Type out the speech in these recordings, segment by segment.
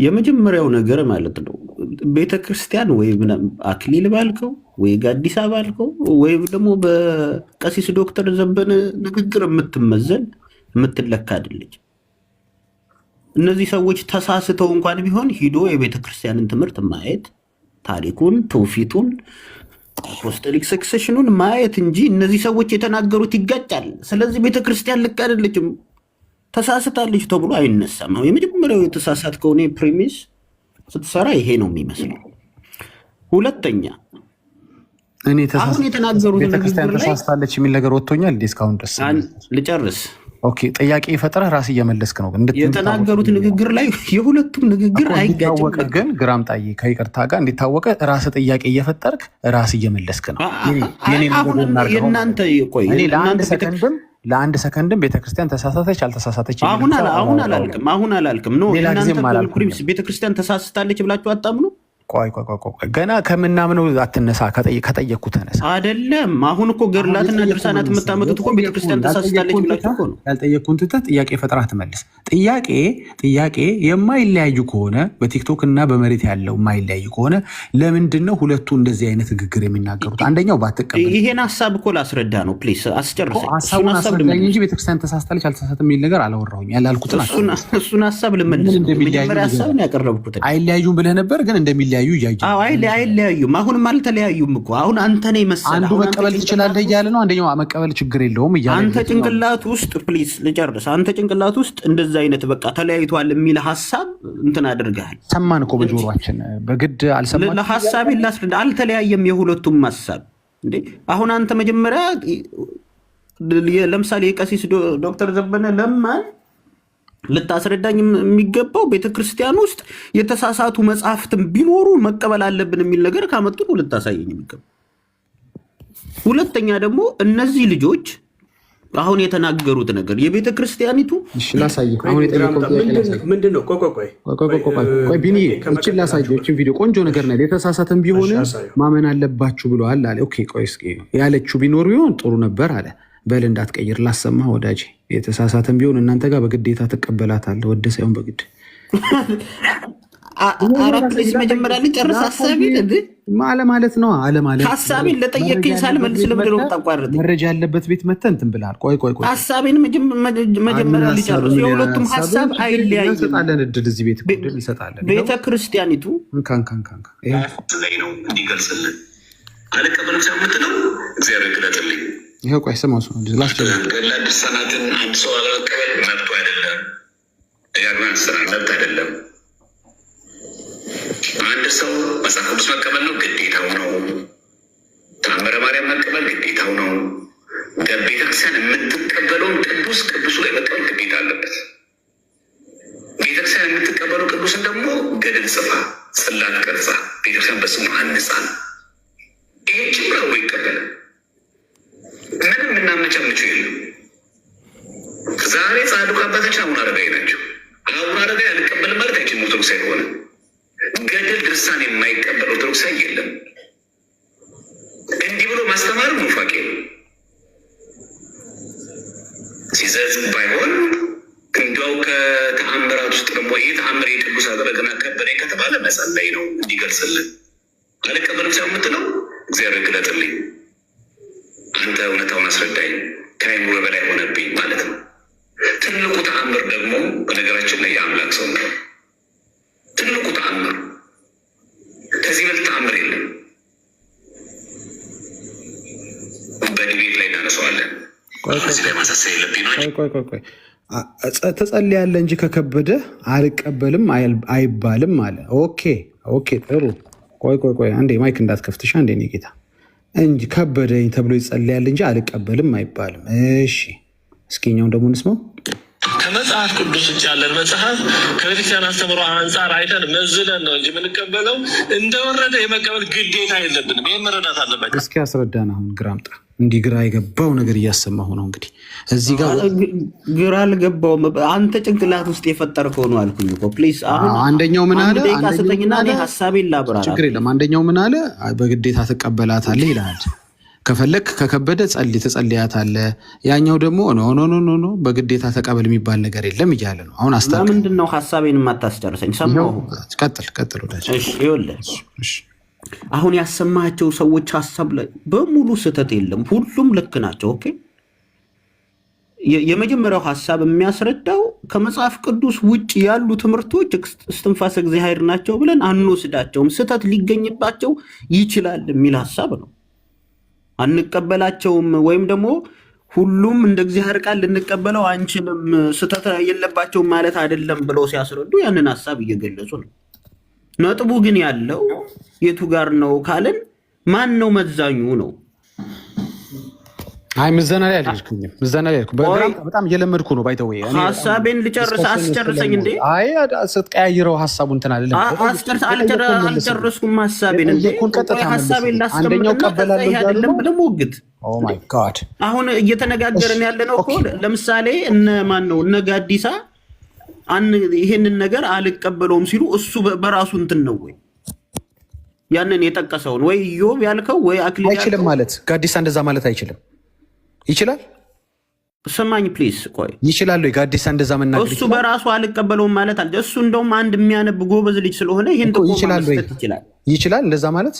የመጀመሪያው ነገር ማለት ነው ቤተክርስቲያን ወይ አክሊል ባልከው ወይ ጋዲሳ ባልከው ወይም ደግሞ በቀሲስ ዶክተር ዘበነ ንግግር የምትመዘን የምትለካ አይደለች። እነዚህ ሰዎች ተሳስተው እንኳን ቢሆን ሂዶ የቤተክርስቲያንን ትምህርት ማየት፣ ታሪኩን፣ ትውፊቱን፣ አፖስቶሊክ ሰክሴሽኑን ማየት እንጂ እነዚህ ሰዎች የተናገሩት ይጋጫል፣ ስለዚህ ቤተክርስቲያን ልክ አይደለችም ተሳስታለች ተብሎ አይነሳም። የመጀመሪያው የተሳሳት ከሆነ ፕሪሚስ ስትሰራ ይሄ ነው የሚመስለው። ሁለተኛ አሁን የተናገሩት ቤተክርስቲያን ተሳስታለች የሚል ነገር ወጥቶኛል እንዴ? እስካሁን ድረስ ልጨርስ። ኦኬ፣ ጥያቄ ፈጥረህ ራስ እየመለስክ ነው። የተናገሩት ንግግር ላይ የሁለቱም ንግግር አይጋጭም። ግን ግራም ጣይ ከይቅርታ ጋር እንዲታወቀ ራስ ጥያቄ እየፈጠርክ ራስ እየመለስክ ነው። የእናንተ ቆይ ለአንድ ሰከንድም ቤተክርስቲያን ተሳሳተች አልተሳሳተች አሁን አላልክም። ኖ እናንተ ቤተክርስቲያን ተሳስታለች ብላችሁ አጣምኑ። ቆይ ገና ከምናምነው አትነሳ። ከጠየቅኩ ተነሳ። አይደለም አሁን እኮ ገድላትና ድርሳናት የምታመጡት እኮ ቤተክርስቲያን ተሳስታለች ብላችሁ እኮ ነው። ያልጠየቅኩን ትተህ ጥያቄ ፈጥረህ ትመልስ። ጥያቄ የማይለያዩ ከሆነ በቲክቶክ እና በመሬት ያለው የማይለያዩ ከሆነ ለምንድን ነው ሁለቱ እንደዚህ አይነት ንግግር የሚናገሩት? አንደኛው ባትቀበል ይሄን ሀሳብ እኮ ላስረዳ ነው። ፕሊስ አስጨርሰኝ። ሀሳቡን አስረዳኝ እንጂ ቤተክርስቲያን ተሳስታለች አልተሳሳትም የሚል ነገር አላወራሁኝ። ያላልኩትን እሱን ሀሳብ ልመልስ። መጀመሪያ ሀሳብ ነው ያቀረብኩት። አይለያዩም ብለህ ነበር ግን እንደሚለያዩ አይለያዩም። አሁንም አልተለያዩም እኮ አሁን አንተ ነህ መሰለህ አንዱ መቀበል ትችላለህ እያለ ነው፣ አንደኛው መቀበል ችግር የለውም እያለ አንተ ጭንቅላት ውስጥ ፕሊስ ልጨርስ። አንተ ጭንቅላት ውስጥ እንደዛ አይነት በቃ ተለያይቷል የሚል ሀሳብ እንትን አድርገሃል። ሰማን እኮ በጆሮአችን በግድ አልሰማን። ለሀሳብ ላስረዳ። አልተለያየም የሁለቱም ሀሳብ እንዴ። አሁን አንተ መጀመሪያ ለምሳሌ የቀሲስ ዶክተር ዘበነ ለማን ልታስረዳኝ የሚገባው ቤተክርስቲያን ውስጥ የተሳሳቱ መጽሐፍትን ቢኖሩ መቀበል አለብን የሚል ነገር ካመጡ ነው ልታሳየኝ የሚገባው። ሁለተኛ ደግሞ እነዚህ ልጆች አሁን የተናገሩት ነገር የቤተክርስቲያኒቱ ምንድን ነው? ቆይ ቢኒዬ እችን ላሳየው። እችን ቪዲዮ ቆንጆ ነገር ነው። የተሳሳተን ቢሆን ማመን አለባችሁ ብለዋል አለ። ኦኬ ቆይ እስኪ ያለችው ቢኖር ቢሆን ጥሩ ነበር አለ። በል እንዳትቀይር ላሰማህ ወዳጄ። የተሳሳተን ቢሆን እናንተ ጋር በግዴታ ትቀበላታለህ፣ ወደ ሳይሆን በግድ አራፕሊስ መጀመሪያ ልጨርስ ሀሳቤን ማለት ነው። አለማለት ሀሳቤን ለጠየቅኝ ሳልመልስ ለምንድን ነው የምታቋርጠኝ? መረጃ ያለበት ቤት መተህ እንትን ብለሃል። ቆይ ሀሳቤን መጀመሪያ ልጨርስ። የሁለቱም ሀሳብ አይለያይም። እንሰጣለን እድል እዚህ ቤት እድል እንሰጣለን። ቤተክርስቲያኒቱ ላይ ነው እንዲገልጽልን አልቀበልም ሰው የምትለው እግዚአብሔር ግለጥልኝ። ይሄ ቆይ ስማ ገድላት ድርሳናትን አንድ ሰው አለመቀበል መብቱ አይደለም። የአግባን ስራ መብት አይደለም። አንድ ሰው መጽሐፍ ቅዱስ መቀበል ነው ግዴታው ነው። ተአምረ ማርያም መቀበል ግዴታው ነው። ቤተክርስቲያን የምትቀበለውን ቅዱሱ ላይ መቀበል ግዴታ አለበት። ቤተክርስቲያን የምትቀበለው ቅዱስን ደግሞ ገድል ጽፋ ጽላት ቀርጻ ቤተክርስቲያን በስሙ አንጻ ይሄ ጭምር ይቀበላል። ምንም የምናመቻምቸው የለም። ዛሬ ጻድቁ አባታችን አቡነ አረጋዊ ናቸው። አቡነ አረጋዊ አልቀበልም ማለት አይችልም። ኦርቶዶክሳዊ ሆነ ገድል ድርሳን የማይቀበል ኦርቶዶክሳዊ የለም። እንዲህ ብሎ ማስተማር ኑፋቄ ነው። ሲዘዝ ባይሆን እንዲያው ከተአምራት ውስጥ ደግሞ ይህ ተአምር የቅዱስ አደረገና ከበደ ከተባለ መጸለይ ነው እንዲገልጽልን። አልቀበልም ሳይሆን የምትለው እግዚአብሔር ግለጥልኝ፣ አንተ እውነታውን አስረዳኝ፣ ከአይምሮ በላይ ሆነብኝ ማለት ነው። ትልቁ ተአምር ደግሞ በነገራችን ላይ የአምላክ ሰው ነው። ትልቁ ተአምር ከዚህ በልጥ ተአምር የለም። በዲቤት ላይ እናነሳዋለን። እዚህ ላይ ማሳሰብ የለብኝ ነው። ትጸልያለህ እንጂ ከከበደ አልቀበልም አይባልም አለ። ኦኬ ጥሩ። ቆይ አንዴ ማይክ እንዳትከፍትሽ አንዴ እኔ ጌታ እንጂ ከበደኝ ተብሎ ይጸልያል እንጂ አልቀበልም አይባልም። እሺ እስኪኛውን ደግሞ እንስማው። ከመጽሐፍ ቅዱስ ውጭ ያለን መጽሐፍ ከቤተክርስቲያን አስተምሮ አንጻር አይተን መዝለን ነው እንጂ የምንቀበለው እንደወረደ የመቀበል ግዴታ የለብንም። ይህን መረዳት አለበት። እስኪ አስረዳን። አሁን ግራምጣ እንዲህ ግራ የገባው ነገር እያሰማሁ ነው። እንግዲህ እዚህ ጋር ግራ አልገባውም። አንተ ጭንቅላት ውስጥ የፈጠርከው ነው አልኩኝ እኮ ፕሊዝ። አንደኛው ምን አለ? ሀሳቤን ላብራራ። ችግር የለም። አንደኛው ምን አለ? በግዴታ ትቀበላታለህ ይልሃል። ከፈለክ ከከበደ ትጸልያታለህ። ያኛው ደግሞ ኖ በግዴታ ተቀበል የሚባል ነገር የለም እያለ ነው። አሁን አስታውቅ። ለምንድን ነው ሐሳቤን የማታስጨርሰኝ? ሰማሁ። ቀጥል ወዳጅ። እሺ ይኸውልህ፣ አሁን ያሰማቸው ሰዎች ሐሳብ ላይ በሙሉ ስህተት የለም፣ ሁሉም ልክ ናቸው። ኦኬ። የመጀመሪያው ሐሳብ የሚያስረዳው ከመጽሐፍ ቅዱስ ውጭ ያሉ ትምህርቶች እስትንፋሰ እግዚአብሔር ናቸው ብለን አንወስዳቸውም፣ ስህተት ሊገኝባቸው ይችላል የሚል ሐሳብ ነው። አንቀበላቸውም ወይም ደግሞ ሁሉም እንደ እግዚአብሔር ቃል ልንቀበለው አንችልም፣ ስህተት የለባቸውም ማለት አይደለም ብለው ሲያስረዱ ያንን ሐሳብ እየገለጹ ነው። ነጥቡ ግን ያለው የቱ ጋር ነው ካለን ማን ነው መዛኙ ነው። አይ ምዘና ላይ አልኩኝ። በጣም እየለመድኩ ነው። ባይተው ሐሳቤን ልጨርስ። አስጨርሰኝ እንዴ! አይ ስትቀያይረው ሐሳቡን እንትን አይደለም። አልጨረስኩም ሐሳቤን እንዴ! ሐሳቤን ላስቀምጥና አይደለም ለሞግት። ኦ ማይ ጋድ! አሁን እየተነጋገርን ያለ ነው እኮ ለምሳሌ እነ ማን ነው እነ ጋዲሳ ይሄንን ነገር አልቀበለውም ሲሉ እሱ በራሱ እንትን ነው ወይ ያንን የጠቀሰውን ወይ ኢዮብ ያልከው ወይ አክሊል አይችልም ማለት ጋዲሳ እንደዛ ማለት አይችልም። ይችላል። ስማኝ ፕሊስ፣ ቆይ ይችላል ወይ ጋዲሳ እንደዛ መናገር? እሱ በራሱ አልቀበለውም ማለት አለ። እሱ እንደውም አንድ የሚያነብ ጎበዝ ልጅ ስለሆነ ይሄን ጥቆማ መስጠት ይችላል። ይችላል እንደዛ ማለት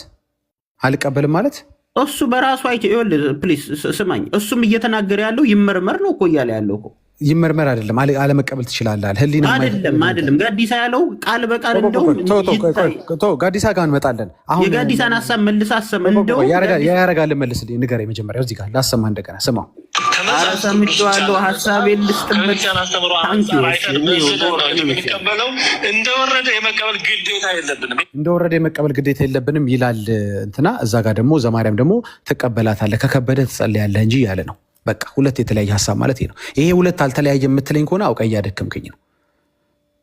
አልቀበልም ማለት እሱ በራሱ ይኸውልህ ፕሊስ ስማኝ፣ እሱም እየተናገረ ያለው ይመርመር ነው እኮ እያለ ያለው እኮ ይመርመር አይደለም አለመቀበል ትችላለህ። ህሊና አይደለም ጋዲሳ ያለው ቃል በቃል እንደውም ጋዲሳ ጋር እንመጣለን። አሁን የጋዲሳን ሐሳብ መልስ አሰማ እንደውም ያረጋል። መልስልኝ ንገረኝ። መጀመሪያው እዚህ ጋር ላሰማ እንደገና ስማው። ሰምቼዋለሁ። ሐሳቤን ልስጥበት። እንደወረደ የመቀበል ግዴታ የለብንም። እንደወረደ የመቀበል ግዴታ የለብንም ይላል እንትና። እዛ ጋር ደግሞ ዘማርያም ደግሞ ትቀበላታለህ ከከበደ ትጸልያለህ እንጂ ያለ ነው። በቃ ሁለት የተለያየ ሐሳብ ማለት ነው። ይሄ ሁለት አልተለያየ የምትለኝ ከሆነ አውቀ እያደከምከኝ ነው።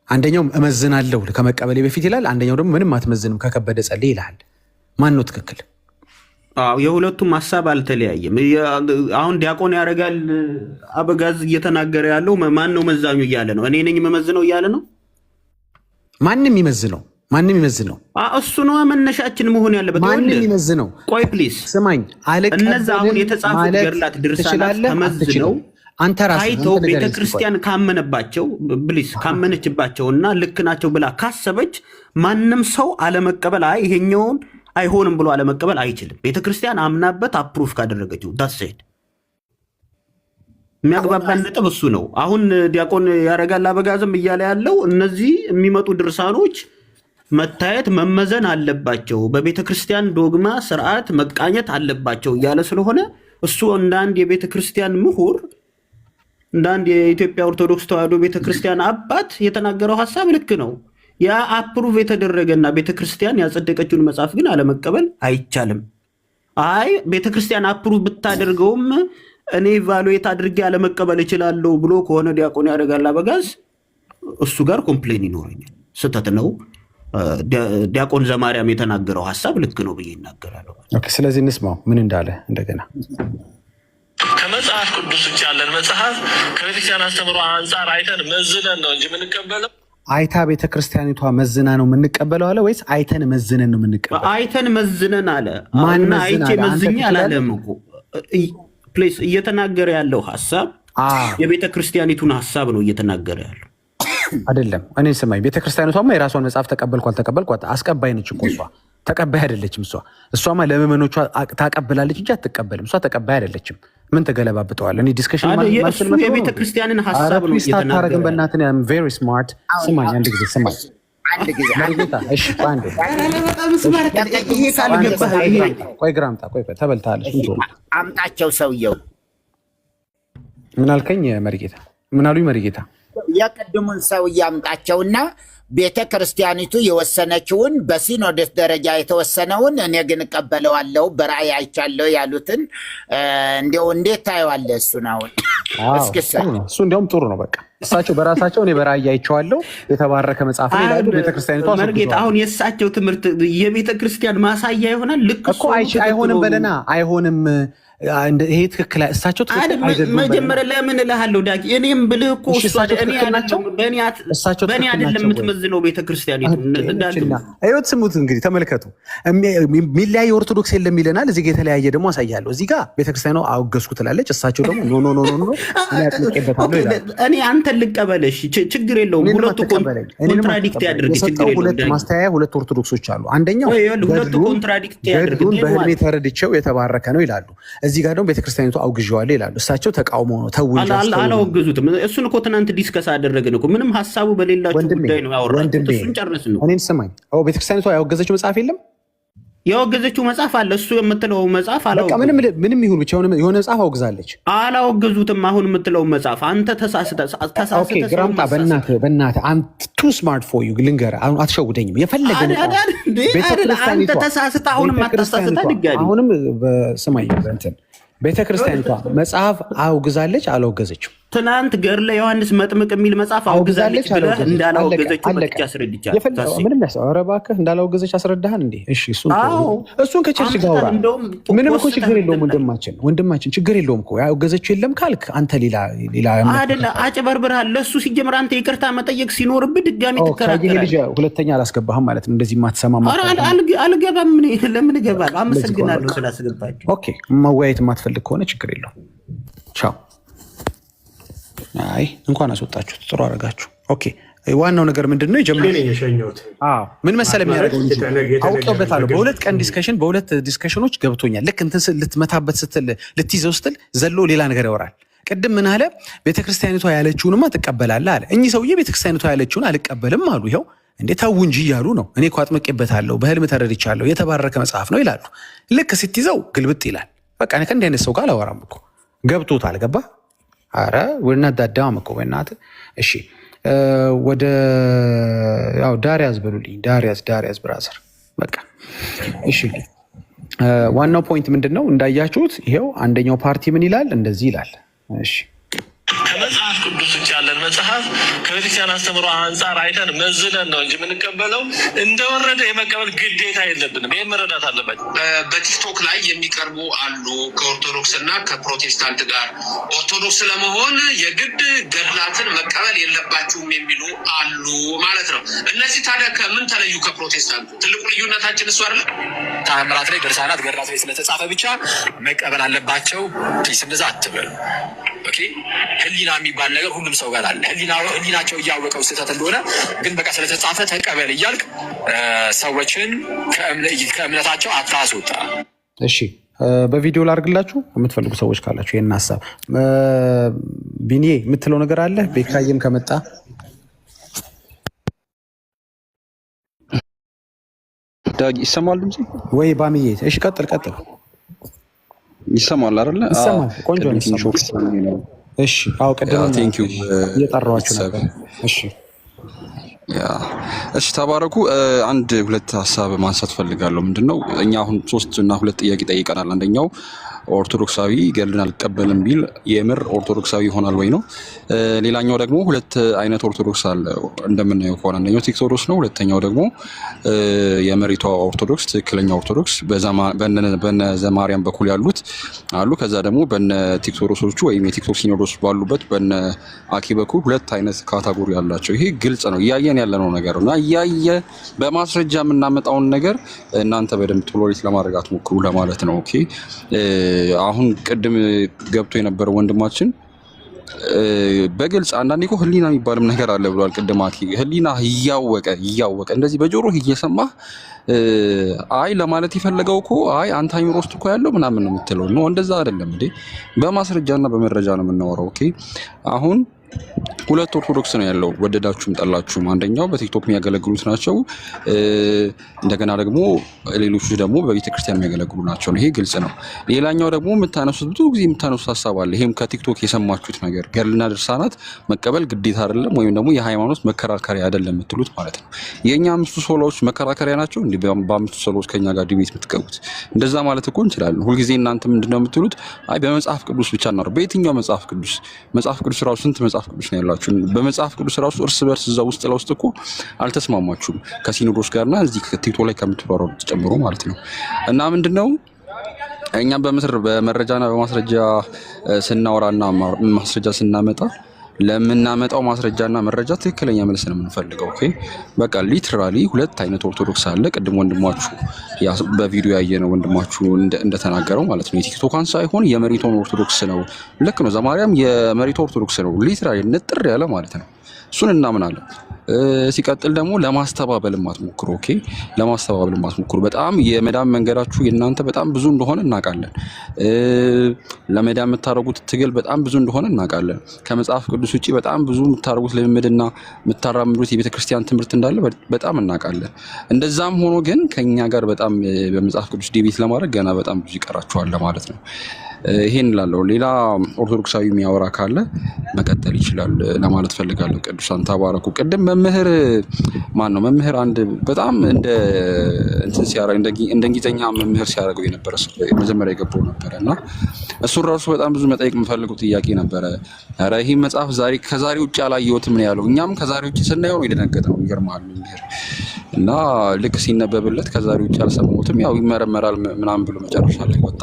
አንደኛው እመዝናለሁ ከመቀበሌ በፊት ይላል፣ አንደኛው ደግሞ ምንም አትመዝንም ከከበደ ጸልይ ይልሃል። ማን ነው ትክክል? የሁለቱም ሐሳብ አልተለያየም። አሁን ዲያቆን ያረጋል አበጋዝ እየተናገረ ያለው ማን ነው መዛኙ እያለ ነው። እኔ ነኝ የምመዝነው እያለ ነው። ማንም ይመዝነው እሱ ነው መነሻችን መሆን ያለበት። ማንም ይመዝነው። ቆይ ፕሊስ ስማኝ። እነዛ አሁን የተጻፉት ገድላት ድርሳናት ተመዝነው ታይተው ቤተክርስቲያን ካመነባቸው ፕሊስ ካመነችባቸውና ልክ ናቸው ብላ ካሰበች ማንም ሰው አለመቀበል ይሄኛውን አይሆንም ብሎ አለመቀበል አይችልም። ቤተክርስቲያን አምናበት አፕሩፍ ካደረገችው ዳሰይድ የሚያግባባን ነጥብ እሱ ነው። አሁን ዲያቆን ያረጋል አበጋዝም እያለ ያለው እነዚህ የሚመጡ ድርሳኖች መታየት መመዘን አለባቸው፣ በቤተ ክርስቲያን ዶግማ ስርዓት መቃኘት አለባቸው እያለ ስለሆነ እሱ እንደ አንድ የቤተ ክርስቲያን ምሁር እንደ አንድ የኢትዮጵያ ኦርቶዶክስ ተዋሕዶ ቤተ ክርስቲያን አባት የተናገረው ሐሳብ ልክ ነው። ያ አፕሩቭ የተደረገና ቤተ ክርስቲያን ያጸደቀችውን መጽሐፍ ግን አለመቀበል አይቻልም። ቤተ ክርስቲያን አፕሩቭ ብታደርገውም እኔ ቫሉዌት አድርጌ አለመቀበል እችላለሁ ብሎ ከሆነ ዲያቆን ያረጋል አበጋዝ እሱ ጋር ኮምፕሌን ይኖረኛል። ስህተት ነው። ዲያቆን ዘማርያም የተናገረው ሐሳብ ልክ ነው ብዬ ይናገራለሁ። ስለዚህ እንስማው ምን እንዳለ እንደገና። ከመጽሐፍ ቅዱስ ውጭ ያለን መጽሐፍ ከቤተክርስቲያን አስተምሮ አንጻር አይተን መዝነን ነው እንጂ የምንቀበለው። አይታ ቤተክርስቲያኒቷ መዝና ነው የምንቀበለው አለ ወይስ አይተን መዝነን ነው የምንቀበለው? አይተን መዝነን አለ። ማን አይቼ መዝኛ አላለም እኮ ፕሌስ። እየተናገረ ያለው ሐሳብ የቤተክርስቲያኒቱን ሐሳብ ነው እየተናገረ ያለው አይደለም። እኔ ስማኝ፣ ቤተክርስቲያኒቷማ የራሷን መጽሐፍ ተቀበልኩ አልተቀበልኩ አስቀባይ ነች እኮ እሷ። ተቀባይ አይደለችም እሷማ ለምዕመኖቿ ታቀብላለች እንጂ አትቀበልም። እሷ ተቀባይ አይደለችም። ምን ተገለባብጠዋል? እኔ ዲስከሽን የቤተክርስቲያንን ሐሳብ ነው እየተናገረ። በእናትህ አም ቬሪ ስማርት። ስማኝ አንድ ጊዜ ስማኝ። ቆይ ግራምጣ ቆይ ተበልታለች። አምጣቸው ሰውየው። ምን አልከኝ መሪጌታ? ምን አሉኝ መሪጌታ? የቅድሙን ሰውዬ አምጣቸውና ቤተ ክርስቲያኒቱ የወሰነችውን በሲኖዶስ ደረጃ የተወሰነውን እኔ ግን እቀበለዋለሁ በራእይ አይቻለሁ ያሉትን እንዲያው እንዴት ታየዋለህ? እሱን አሁን እሱ እንዲያውም ጥሩ ነው። በቃ እሳቸው በራሳቸው እኔ በራእይ አይቼዋለሁ የተባረከ መጽሐፍ ላይ ያሉ ቤተክርስቲያኒቷ መርጌታ አሁን የእሳቸው ትምህርት የቤተክርስቲያን ማሳያ ይሆናል። ልክ እኮ አይሆንም በለና አይሆንም ይሄ ትክክል እሳቸው ትክክል አይደሉም። መጀመሪያ ለምን እልሃለሁ ዳጊ፣ እኔም ብልህ እኮ በእኔ አይደለም የምትመዝነው ቤተክርስቲያኒቱ እንዳልኩት። ስሙት እንግዲህ ተመልከቱ። የሚለያየ ኦርቶዶክስ የለም ይለናል። እዚህ ጋር የተለያየ ደግሞ አሳያለሁ። እዚህ ጋር ቤተክርስቲያኗ አወገዝኩ ትላለች፣ እሳቸው ደግሞ ኖ ኖ ኖ ኖ ያጥልቀበታለሁ ይላል። እኔ አንተን ልቀበልሽ ችግር የለውም። ሁለቱ ኮንትራዲክት ያድርግ ችግር የለውም። ማስተያያ ሁለት ኦርቶዶክሶች አሉ። አንደኛው ሁለቱ ኮንትራዲክት ያድርግ በህልሜ ተረድቼው የተባረከ ነው ይላሉ። እዚህ ጋር ደግሞ ቤተክርስቲያኒቱ አውግዤዋለሁ ይላሉ። እሳቸው ተቃውሞ ነው ተውንጂ አላወገዙትም። እሱን እኮ ትናንት ዲስከስ አደረግን እኮ ምንም ሀሳቡ በሌላቸው ጉዳይ ነው ያወራን። እሱን ጨርስን ነው። እኔን ስማኝ። ቤተክርስቲያኒቱ ያወገዘችው መጽሐፍ የለም። ያወገዘችው መጽሐፍ አለ። እሱ የምትለው መጽሐፍ አላወገዙትም። ምንም ይሁን ብቻ የሆነ መጽሐፍ አውግዛለች። አላወገዙትም። አሁን የምትለው መጽሐፍ አንተ ተሳስተህ ግራምጣ በእናትህ አንተ ቱ ስማርት ፎር ዩ ልንገርህ፣ አሁን አትሸውደኝም። የፈለገ አንተ ተሳስተህ አሁንም አታሳስተህ ድጋሚ አሁንም ስማኝ እንትን ቤተክርስቲያኒቷ መጽሐፍ አውግዛለች አላወገዘችም? ትናንት ገድለ ዮሐንስ መጥምቅ የሚል መጽሐፍ አውግዛለች ብለህ እንዳላወገዘችው መጥቼ አስረድቻለሁ። ምንም ኧረ እባክህ እንዳላወገዘች አስረዳሃን እንዴ? እሺ እሱን ከቸርች ጋር አውራ። ምንም እኮ ችግር የለውም ወንድማችን ችግር የለውም እኮ ያወገዘችው የለም ካልክ አንተ ሌላ አይደለ አጭበርብርሃል። ለእሱ ሲጀምር አንተ ይቅርታ መጠየቅ ሲኖርብህ ድጋሚ ትከራከራለህ። ሁለተኛ አላስገባህም ማለት ነው። እንደዚህ ማትሰማ አልገባም። ለምን እገባለሁ? አመሰግናለሁ ስላስገባችሁ። ኦኬ መወያየት የማትፈልግ ከሆነ ችግር የለውም። ቻው። አይ እንኳን አስወጣችሁት፣ ጥሩ አደረጋችሁ። ኦኬ ዋናው ነገር ምንድነው? ምን መሰለ የሚያደርገው አውቀበታለሁ። በሁለት ዲስከሽኖች ገብቶኛል። ልክ እንትን ልትመታበት ስትል ልትይዘው ስትል ዘሎ ሌላ ነገር ያወራል። ቅድም ምን አለ? ቤተክርስቲያኒቷ ያለችውንማ ትቀበላለህ አለ። እኚህ ሰውዬ ቤተክርስቲያኒቷ ያለችውን አልቀበልም አሉ። ይኸው እንዴ ተው እንጂ እያሉ ነው። እኔ እኮ አጥምቄበታለሁ፣ በህልም ተረድቻለሁ፣ የተባረከ መጽሐፍ ነው ይላሉ። ልክ ስትይዘው ግልብጥ ይላል። በቃ ከእንዲህ አይነት ሰው ጋር አላወራም እኮ ገብቶታል። ገባ? አረ ወና ዳዳም እኮ በእናትህ። እሺ ወደ ያው ዳሪያስ በሉልኝ። ዳሪያስ ብራዘር በቃ እሺ። ዋናው ፖይንት ምንድነው? እንዳያችሁት ይሄው አንደኛው ፓርቲ ምን ይላል? እንደዚህ ይላል። እሺ ከመጽሐፍ ቅዱስ ውጭ ያለን መጽሐፍ ከቤተክርስቲያን አስተምሮ አንጻር አይተን መዝነን ነው እንጂ የምንቀበለው እንደወረደ የመቀበል ግዴታ የለብንም። ይህን መረዳት አለባቸው። በቲክቶክ ላይ የሚቀርቡ አሉ ከኦርቶዶክስ እና ከፕሮቴስታንት ጋር ኦርቶዶክስ ለመሆን የግድ ገድላትን መቀበል የለባችሁም የሚሉ አሉ ማለት ነው። እነዚህ ታዲያ ከምን ተለዩ ከፕሮቴስታንቱ? ትልቁ ልዩነታችን እሱ አይደለም። ተአምራት ላይ ድርሳናት ገድላት ላይ ስለተጻፈ ብቻ መቀበል አለባቸው። እንደዛ አትበሉ። ኦኬ ህሊና የሚባል ነገር ሁሉም ሰው ጋር አለ። ህሊናቸው እያወቀው ስህተት እንደሆነ ግን በቃ ስለተጻፈ ተቀበል እያልክ ሰዎችን ከእምነታቸው አታስወጣ። እሺ በቪዲዮ ላድርግላችሁ የምትፈልጉ ሰዎች ካላችሁ ይህን ሀሳብ። ቢኒ የምትለው ነገር አለ? ቤካየም ከመጣ ዳጊ ይሰማል ድምጽ ወይ? ባምዬ እሺ ቀጥል። ይሰማል አይደለ? ይሰማል። ቆንጆ ነው ይሰማል። እሺ አው ቀደም እየጠራኋችሁ ነበር። እሺ ተባረኩ። አንድ ሁለት ሀሳብ ማንሳት ፈልጋለሁ። ምንድነው እኛ አሁን 3 እና 2 ጥያቄ ጠይቀናል። አንደኛው ኦርቶዶክሳዊ ገድልን አልቀበልም ቢል የምር ኦርቶዶክሳዊ ይሆናል ወይ ነው። ሌላኛው ደግሞ ሁለት አይነት ኦርቶዶክስ አለ እንደምናየው ከሆነ አንደኛው ቴክቶሮስ ነው። ሁለተኛው ደግሞ የመሪቷ ኦርቶዶክስ ትክክለኛ ኦርቶዶክስ በነ ዘማርያም በኩል ያሉት አሉ። ከዛ ደግሞ በነ ቴክቶሮሶቹ ወይም የቲክቶክ ሲኖዶስ ባሉበት በነ አኪ በኩል ሁለት አይነት ካታጎሪ አላቸው። ይሄ ግልጽ ነው፣ እያየን ያለነው ነገር እና እያየ በማስረጃ የምናመጣውን ነገር እናንተ በደንብ ቶሎሬት ለማድረግ አትሞክሩ ለማለት ነው። ኦኬ አሁን ቅድም ገብቶ የነበረው ወንድማችን በግልጽ አንዳንዴ እኮ ህሊና የሚባልም ነገር አለ ብሏል። ቅድም አኪ ህሊና እያወቀ እንደዚህ በጆሮህ እየሰማህ አይ ለማለት የፈለገው እኮ አይ አንተ አይምሮ ውስጥ እኮ ያለው ምናምን ነው የምትለው ነው። እንደዛ አይደለም እንዴ፣ በማስረጃና በመረጃ ነው የምናወራው። ኦኬ አሁን ሁለት ኦርቶዶክስ ነው ያለው፣ ወደዳችሁም ጠላችሁም። አንደኛው በቲክቶክ የሚያገለግሉት ናቸው፣ እንደገና ደግሞ ሌሎቹ ደግሞ በቤተክርስቲያን የሚያገለግሉ ናቸው። ይሄ ግልጽ ነው። ሌላኛው ደግሞ የምታነሱት ብዙ ጊዜ የምታነሱት ሀሳብ አለ። ይሄም ከቲክቶክ የሰማችሁት ነገር ገድልና ድርሳናት መቀበል ግዴታ አይደለም ወይም ደግሞ የሃይማኖት መከራከሪያ አይደለም የምትሉት ማለት ነው። የኛ 5 ሶሎዎች መከራከሪያ ናቸው እንዴ? በ5 ሶሎዎች ከኛ ጋር ዲቤት የምትገቡት እንደዛ ማለት እኮ እንችላለን። ሁልጊዜ እናንተ ምንድነው የምትሉት? አይ በመጽሐፍ ቅዱስ ብቻ ነው። በየትኛው መጽሐፍ ቅዱስ ራሱ ስንት መጽሐፍ ቅዱስ ነው ያላችሁ? በመጽሐፍ ቅዱስ ራሱ እርስ በርስ እዛ ውስጥ ለውስጥ እኮ አልተስማማችሁም ከሲኖዶስ ጋርና እዚህ ቲክቶክ ላይ ከምትወራሩት ጨምሮ ማለት ነው። እና ምንድነው እኛም በምስር በመረጃና በማስረጃ ስናወራና ማስረጃ ስናመጣ ለምናመጣው ማስረጃና መረጃ ትክክለኛ መልስ ነው የምንፈልገው። ኦኬ በቃ ሊትራሊ ሁለት አይነት ኦርቶዶክስ አለ። ቅድም ወንድማችሁ በቪዲዮ ያየነው ወንድማችሁ እንደተናገረው ማለት ነው። የቲክቶካን ሳይሆን የመሬቶን ኦርቶዶክስ ነው። ልክ ነው። ዘማርያም የመሬቶ ኦርቶዶክስ ነው። ሊትራሊ ንጥር ያለ ማለት ነው። እሱን እናምናለን። ሲቀጥል ደግሞ ለማስተባበል ማትሞክሩ። ኦኬ ለማስተባበል ማትሞክሩ። በጣም የመዳን መንገዳችሁ የእናንተ በጣም ብዙ እንደሆነ እናውቃለን። ለመዳን የምታደርጉት ትግል በጣም ብዙ እንደሆነ እናውቃለን። ከመጽሐፍ ቅዱስ ውጪ በጣም ብዙ የምታደርጉት ልምምድና የምታራምዱት የቤተክርስቲያን ትምህርት እንዳለ በጣም እናውቃለን። እንደዛም ሆኖ ግን ከኛ ጋር በጣም በመጽሐፍ ቅዱስ ዲቤት ለማድረግ ገና በጣም ብዙ ይቀራችኋል ማለት ነው። ይሄን እላለሁ። ሌላ ኦርቶዶክሳዊ የሚያወራ ካለ መቀጠል ይችላል ለማለት ፈልጋለሁ። ቅዱሳን ተባረኩ። ቅድም መምህር ማን ነው መምህር አንድ በጣም እንደ እንትን ሲያረግ እንደ እንግሊዘኛ መምህር ሲያደርገው የነበረ መጀመሪያ የገባው ነበረ እና እሱን ራሱ በጣም ብዙ መጠየቅ የምፈልገው ጥያቄ ነበረ። ኧረ ይህ መጽሐፍ ከዛሬ ውጭ አላየሁትም ነው ያለው። እኛም ከዛሬ ውጭ ስናየው ነው የደነገጥነው። ይገርማል መምህር እና ልክ ሲነበብለት ከዛሬ ውጭ አልሰማሁትም ያው ይመረመራል ምናምን ብሎ መጨረሻ ላይ ወጣ።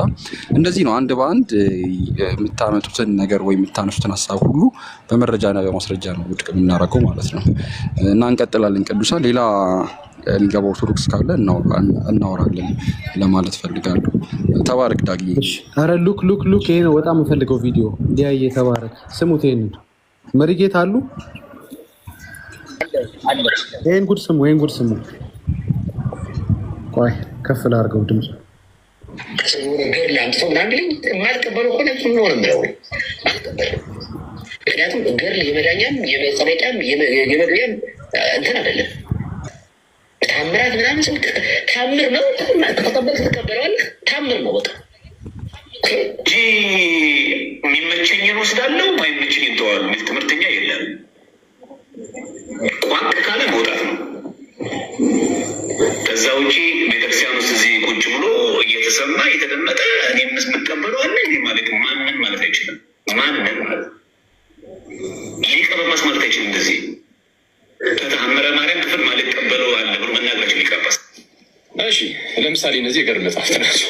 እንደዚህ ነው አንድ በአንድ የምታመጡትን ነገር ወይ የምታነሱትን ሀሳብ ሁሉ በመረጃና በማስረጃ ነው ውድቅ የምናደርገው ማለት ነው። እና እንቀጥላለን። ቅዱሳን ሌላ የሚገባ ኦርቶዶክስ ካለ እናወራለን ለማለት ፈልጋለሁ። ተባረክ ዳጊ። ኧረ ሉክ ይሄ ነው በጣም የምፈልገው ቪዲዮ እንዲያየ ተባረክ። ስሙት ይሄንን መሪጌታ አሉ። ይሄን ጉድ ስሙ። ቆይ ከፍ ላድርገው ድምፅ ምክንያቱም ገድል የመዳኛም የመጸመቂያም የመግቢያም እንትን አይደለም። ታምራት ምናምን ስል ታምር ነው። ተቀበል ትቀበለዋለህ። ታምር ነው በቃ እንጂ የሚመቸኝን ወስዳለሁ ማይመቸኝን ተዋለሁ የሚል ትምህርተኛ የለም። ቋንቅ ካለ መውጣት ነው። ከዛ ውጪ ቤተክርስቲያን ውስጥ እዚህ ቁጭ ብሎ እየተሰማ እየተደመጠ እኔ የምቀበለው አለ ይሄ ማለት ማንን ማለት አይችልም። ማንን ማለት ሊቀ ጳጳስ ማለት አይችልም። እንደዚህ ከተአምረ ማርያም ክፍል ማለት ቀበለው አለ ብሎ መናገራቸው ሊቀ ጳጳስ። እሺ ለምሳሌ እነዚህ የገድል መጽሐፍት ናቸው።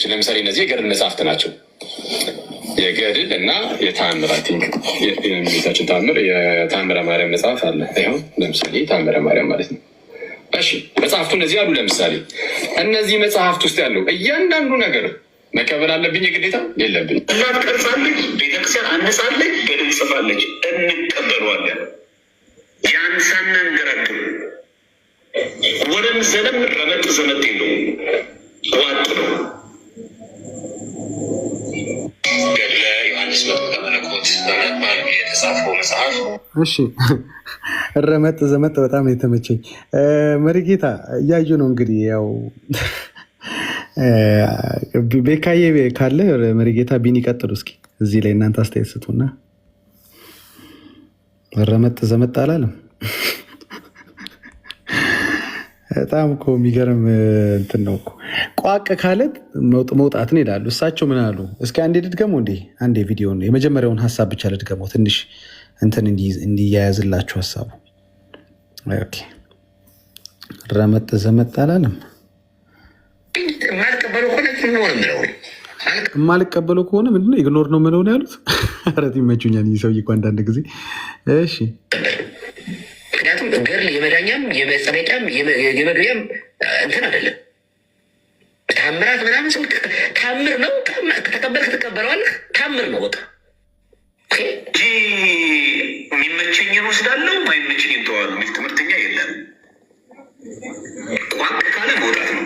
ለምሳሌ እነዚህ የገድል መጽሐፍት ናቸው። የገድል እና የተአምራት የቤታችን ተአምር የተአምረ ማርያም መጽሐፍ አለ። ይኸው ለምሳሌ ተአምረ ማርያም ማለት ነው። እሺ መጽሐፍቱ እነዚህ አሉ። ለምሳሌ እነዚህ መጽሐፍት ውስጥ ያለው እያንዳንዱ ነገር መቀበል አለብኝ የግዴታ የለብኝ። እናት ቀርጻለች፣ ቤተክርስቲያን አነጻለች፣ ገድል ጽፋለች፣ እንቀበለዋለን። ያን ሳናንገራግር ወደም ዘለም ረመጥ ዘመጥ የለውም ዋጥ ነው። ገድለ ዮሐንስ መጥምቀ መለኮት በመባል የተጻፈው መጽሐፍ። እሺ ረመጥ ዘመጥ በጣም የተመቸኝ መሪጌታ እያዩ ነው እንግዲህ ያው ቤካዬ ካለ መሪጌታ ቢኒ ቀጥሉ እስኪ እዚህ ላይ እናንተ አስተያየት ስጡና። ረመጥ ዘመጥ አላለም። በጣም እኮ የሚገርም እንትን ነው እኮ ቋቅ ካለት መውጣትን ይላሉ። እሳቸው ምን አሉ? እስኪ አንዴ ልድገመው እንዴ አንዴ ቪዲዮን የመጀመሪያውን ሀሳብ ብቻ ልድገመው ትንሽ እንትን እንዲያያዝላችሁ ሀሳቡ። ኦኬ ረመጥ ዘመጥ አላለም። የማልቀበለው ከሆነ ምንድነው ኢግኖር ነው ምለው ነው ያሉት። ኧረ ይመቹኛል ይህ ሰውዬ እኮ አንዳንድ ጊዜ። እሺ ምክንያቱም ገድል የመዳኛም የመጸመቂያም የመግቢያም እንትን አይደለም። ታምራት ምናምን ስል ታምር ነው። ከተቀበልክ ትቀበለዋለህ። ታምር ነው በቃ እንጂ የሚመቸኝን ወስዳለሁ ማይመቸኝን ተዋለሁ የሚል ትምህርተኛ የለም። ቋንቅ ካለ መውጣት ነው።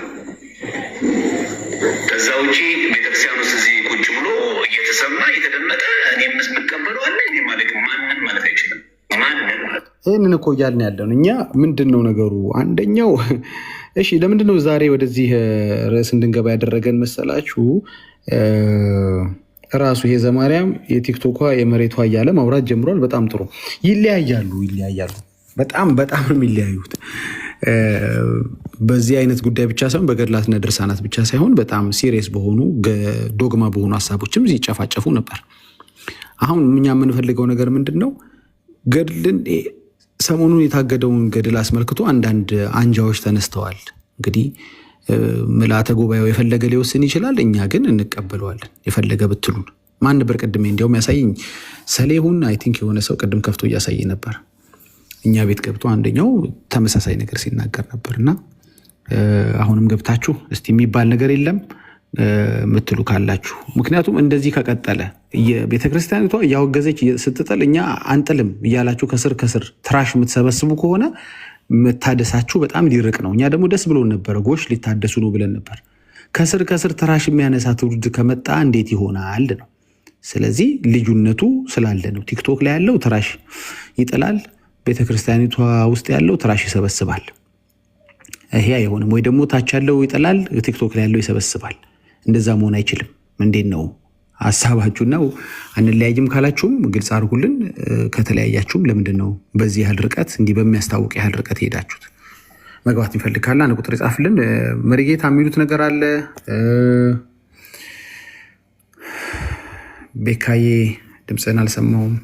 ከዛ ውጪ ቤተክርስቲያን ውስጥ እዚህ ቁጭ ብሎ እየተሰማ እየተደመጠ እኔ የምቀበለው አለ ይሄ ማለት ማንን ማለት አይችልም። ይህንን እኮ እያልን ያለ ነው እኛ። ምንድን ነው ነገሩ? አንደኛው እሺ ለምንድን ነው ዛሬ ወደዚህ ርዕስ እንድንገባ ያደረገን መሰላችሁ? ራሱ ይሄ ዘማርያም የቲክቶኳ የመሬቷ እያለ ማውራት ጀምሯል። በጣም ጥሩ። ይለያያሉ በጣም ነው የሚለያዩት። በዚህ አይነት ጉዳይ ብቻ ሳይሆን በገድላትና ድርሳናት ብቻ ሳይሆን በጣም ሲሪየስ በሆኑ ዶግማ በሆኑ ሀሳቦችም ሲጨፋጨፉ ነበር። አሁን እኛ የምንፈልገው ነገር ምንድን ነው? ገድልን ሰሞኑን የታገደውን ገድል አስመልክቶ አንዳንድ አንጃዎች ተነስተዋል። እንግዲህ ምልዓተ ጉባኤው የፈለገ ሊወስን ይችላል። እኛ ግን እንቀበለዋለን። የፈለገ ብትሉን ማን ነበር ቅድሜ እንዲያውም ያሳየኝ ሰሌሁን አይ ቲንክ የሆነ ሰው ቅድም ከፍቶ እያሳየ ነበር። እኛ ቤት ገብቶ አንደኛው ተመሳሳይ ነገር ሲናገር ነበር። እና አሁንም ገብታችሁ እስቲ የሚባል ነገር የለም ምትሉ ካላችሁ፣ ምክንያቱም እንደዚህ ከቀጠለ ቤተክርስቲያኒቷ እያወገዘች ስትጥል እኛ አንጥልም እያላችሁ ከስር ከስር ትራሽ የምትሰበስቡ ከሆነ መታደሳችሁ በጣም ሊርቅ ነው። እኛ ደግሞ ደስ ብሎን ነበረ፣ ጎሽ ሊታደሱ ነው ብለን ነበር። ከስር ከስር ትራሽ የሚያነሳ ትውልድ ከመጣ እንዴት ይሆናል ነው። ስለዚህ ልዩነቱ ስላለ ነው። ቲክቶክ ላይ ያለው ትራሽ ይጥላል፣ ቤተክርስቲያኒቷ ውስጥ ያለው ትራሽ ይሰበስባል። ይሄ አይሆንም። ወይ ደግሞ ታች ያለው ይጥላል፣ ቲክቶክ ላይ ያለው ይሰበስባል። እንደዛ መሆን አይችልም። እንዴት ነው ሀሳባችሁ? ነው አንለያይም ካላችሁም ግልጽ አድርጉልን። ከተለያያችሁም ለምንድን ነው በዚህ ያህል ርቀት እንዲህ በሚያስታውቅ ያህል ርቀት ሄዳችሁት? መግባት የሚፈልግ ካለ አንድ ቁጥር ይጻፍልን። መሪጌታ የሚሉት ነገር አለ። ቤካዬ ድምፅህን አልሰማውም።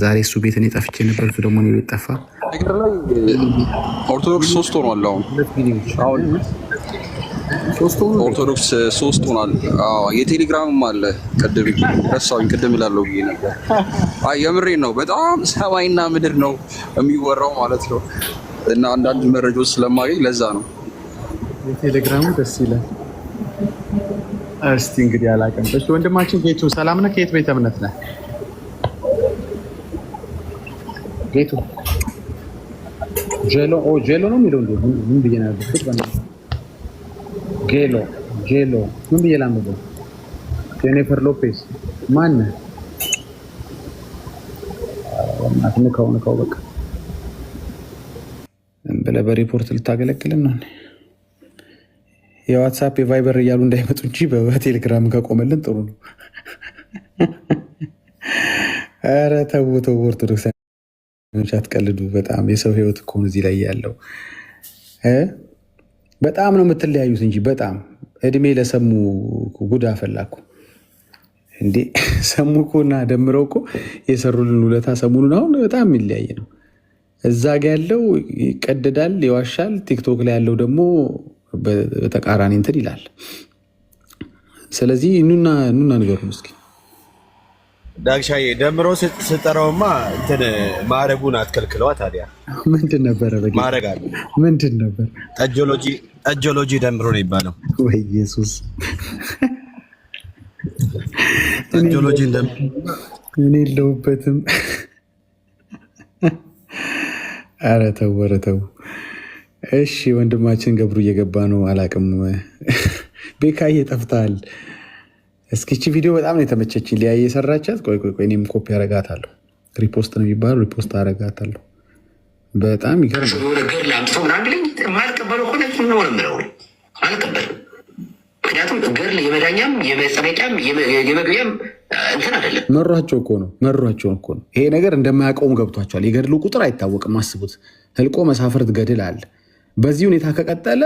ዛሬ እሱ ቤት እኔ ጠፍቼ ነበር፣ እሱ ደግሞ እኔ ቤት ጠፋ። ኦርቶዶክስ 3 ሆኗል። አሁን ኦርቶዶክስ 3 ሆኗል። የቴሌግራምም አለ። ቅድም ረሳሁኝ፣ ቅድም እላለሁ ብዬ ነበር። አይ የምሬን ነው። በጣም ሰማይና ምድር ነው የሚወራው ማለት ነው። እና አንዳንድ መረጃዎች ስለማገኝ ለዛ ነው። የቴሌግራሙ ደስ ይላል። እስቲ እንግዲህ አላውቅም። እሺ ወንድማችን ጌቱ ሰላም ነህ? ከየት ቤተ እምነት ነህ ጌቱ? ጄሎ ነው የሚለው እንዴ? ምን ብዬ ነው ያልኩት? ጄሎ ምን ብዬ ላምበው? ጄኒፈር ሎፔዝ ማን ንካው በቃ ብለህ በሪፖርት ልታገለግልን ነው። የዋትሳፕ የቫይበር እያሉ እንዳይመጡ እንጂ በቴሌግራም ከቆመልን ጥሩ ነው። ኧረ ተው ኦርቶዶክስ አትቀልዱ። በጣም የሰው ህይወት እኮ እዚህ ላይ ያለው በጣም ነው የምትለያዩት እንጂ በጣም እድሜ ለሰሙ ጉድ አፈላኩ እንዴ። ሰሙ እኮና ደምረው እኮ የሰሩልን ውለታ ሰሙኑን አሁን በጣም የሚለያይ ነው። እዛ ጋ ያለው ይቀደዳል፣ ይዋሻል። ቲክቶክ ላይ ያለው ደግሞ በተቃራኒ እንትን ይላል። ስለዚህ ኑና ንገሩን እስኪ። ዳግሻዬ ደምሮ ስጠራውማ እንትን ማዕረጉን አትከልክለዋ። ታዲያ ምንድን ነበረ? ማዕረግ አለ። ምንድን ነበር? ጠጆሎጂ ደምሮ ነው ይባለው። ወይ ኢየሱስ! ጠጆሎጂ እኔ የለሁበትም። ኧረ ተው። እሺ ወንድማችን ገብሩ እየገባ ነው። አላቅም። ቤካዬ ጠፍተሃል። እስኪቺ ቪዲዮ በጣም ነው የተመቸችኝ። ሊያ የሰራቻት ቆይ እኔም ኮፒ አረጋታለሁ። ሪፖስት ነው የሚባለው፣ ሪፖስት አረጋታለሁ። በጣም ይገርም። ነገር ለአምጥቶ ምናምን ብለኝ የማልቀበለው ሆነ ነው የምለው አልቀበልም። ምክንያቱም ገድል የመዳኛም የመጸደቂያም የመግቢያም እንትን አይደለም። መሯቸው እኮ ነው። ይሄ ነገር እንደማያውቀውም ገብቷቸዋል። የገድሉ ቁጥር አይታወቅም። አስቡት። ህልቆ መሳፍርት ገድል አለ። በዚህ ሁኔታ ከቀጠለ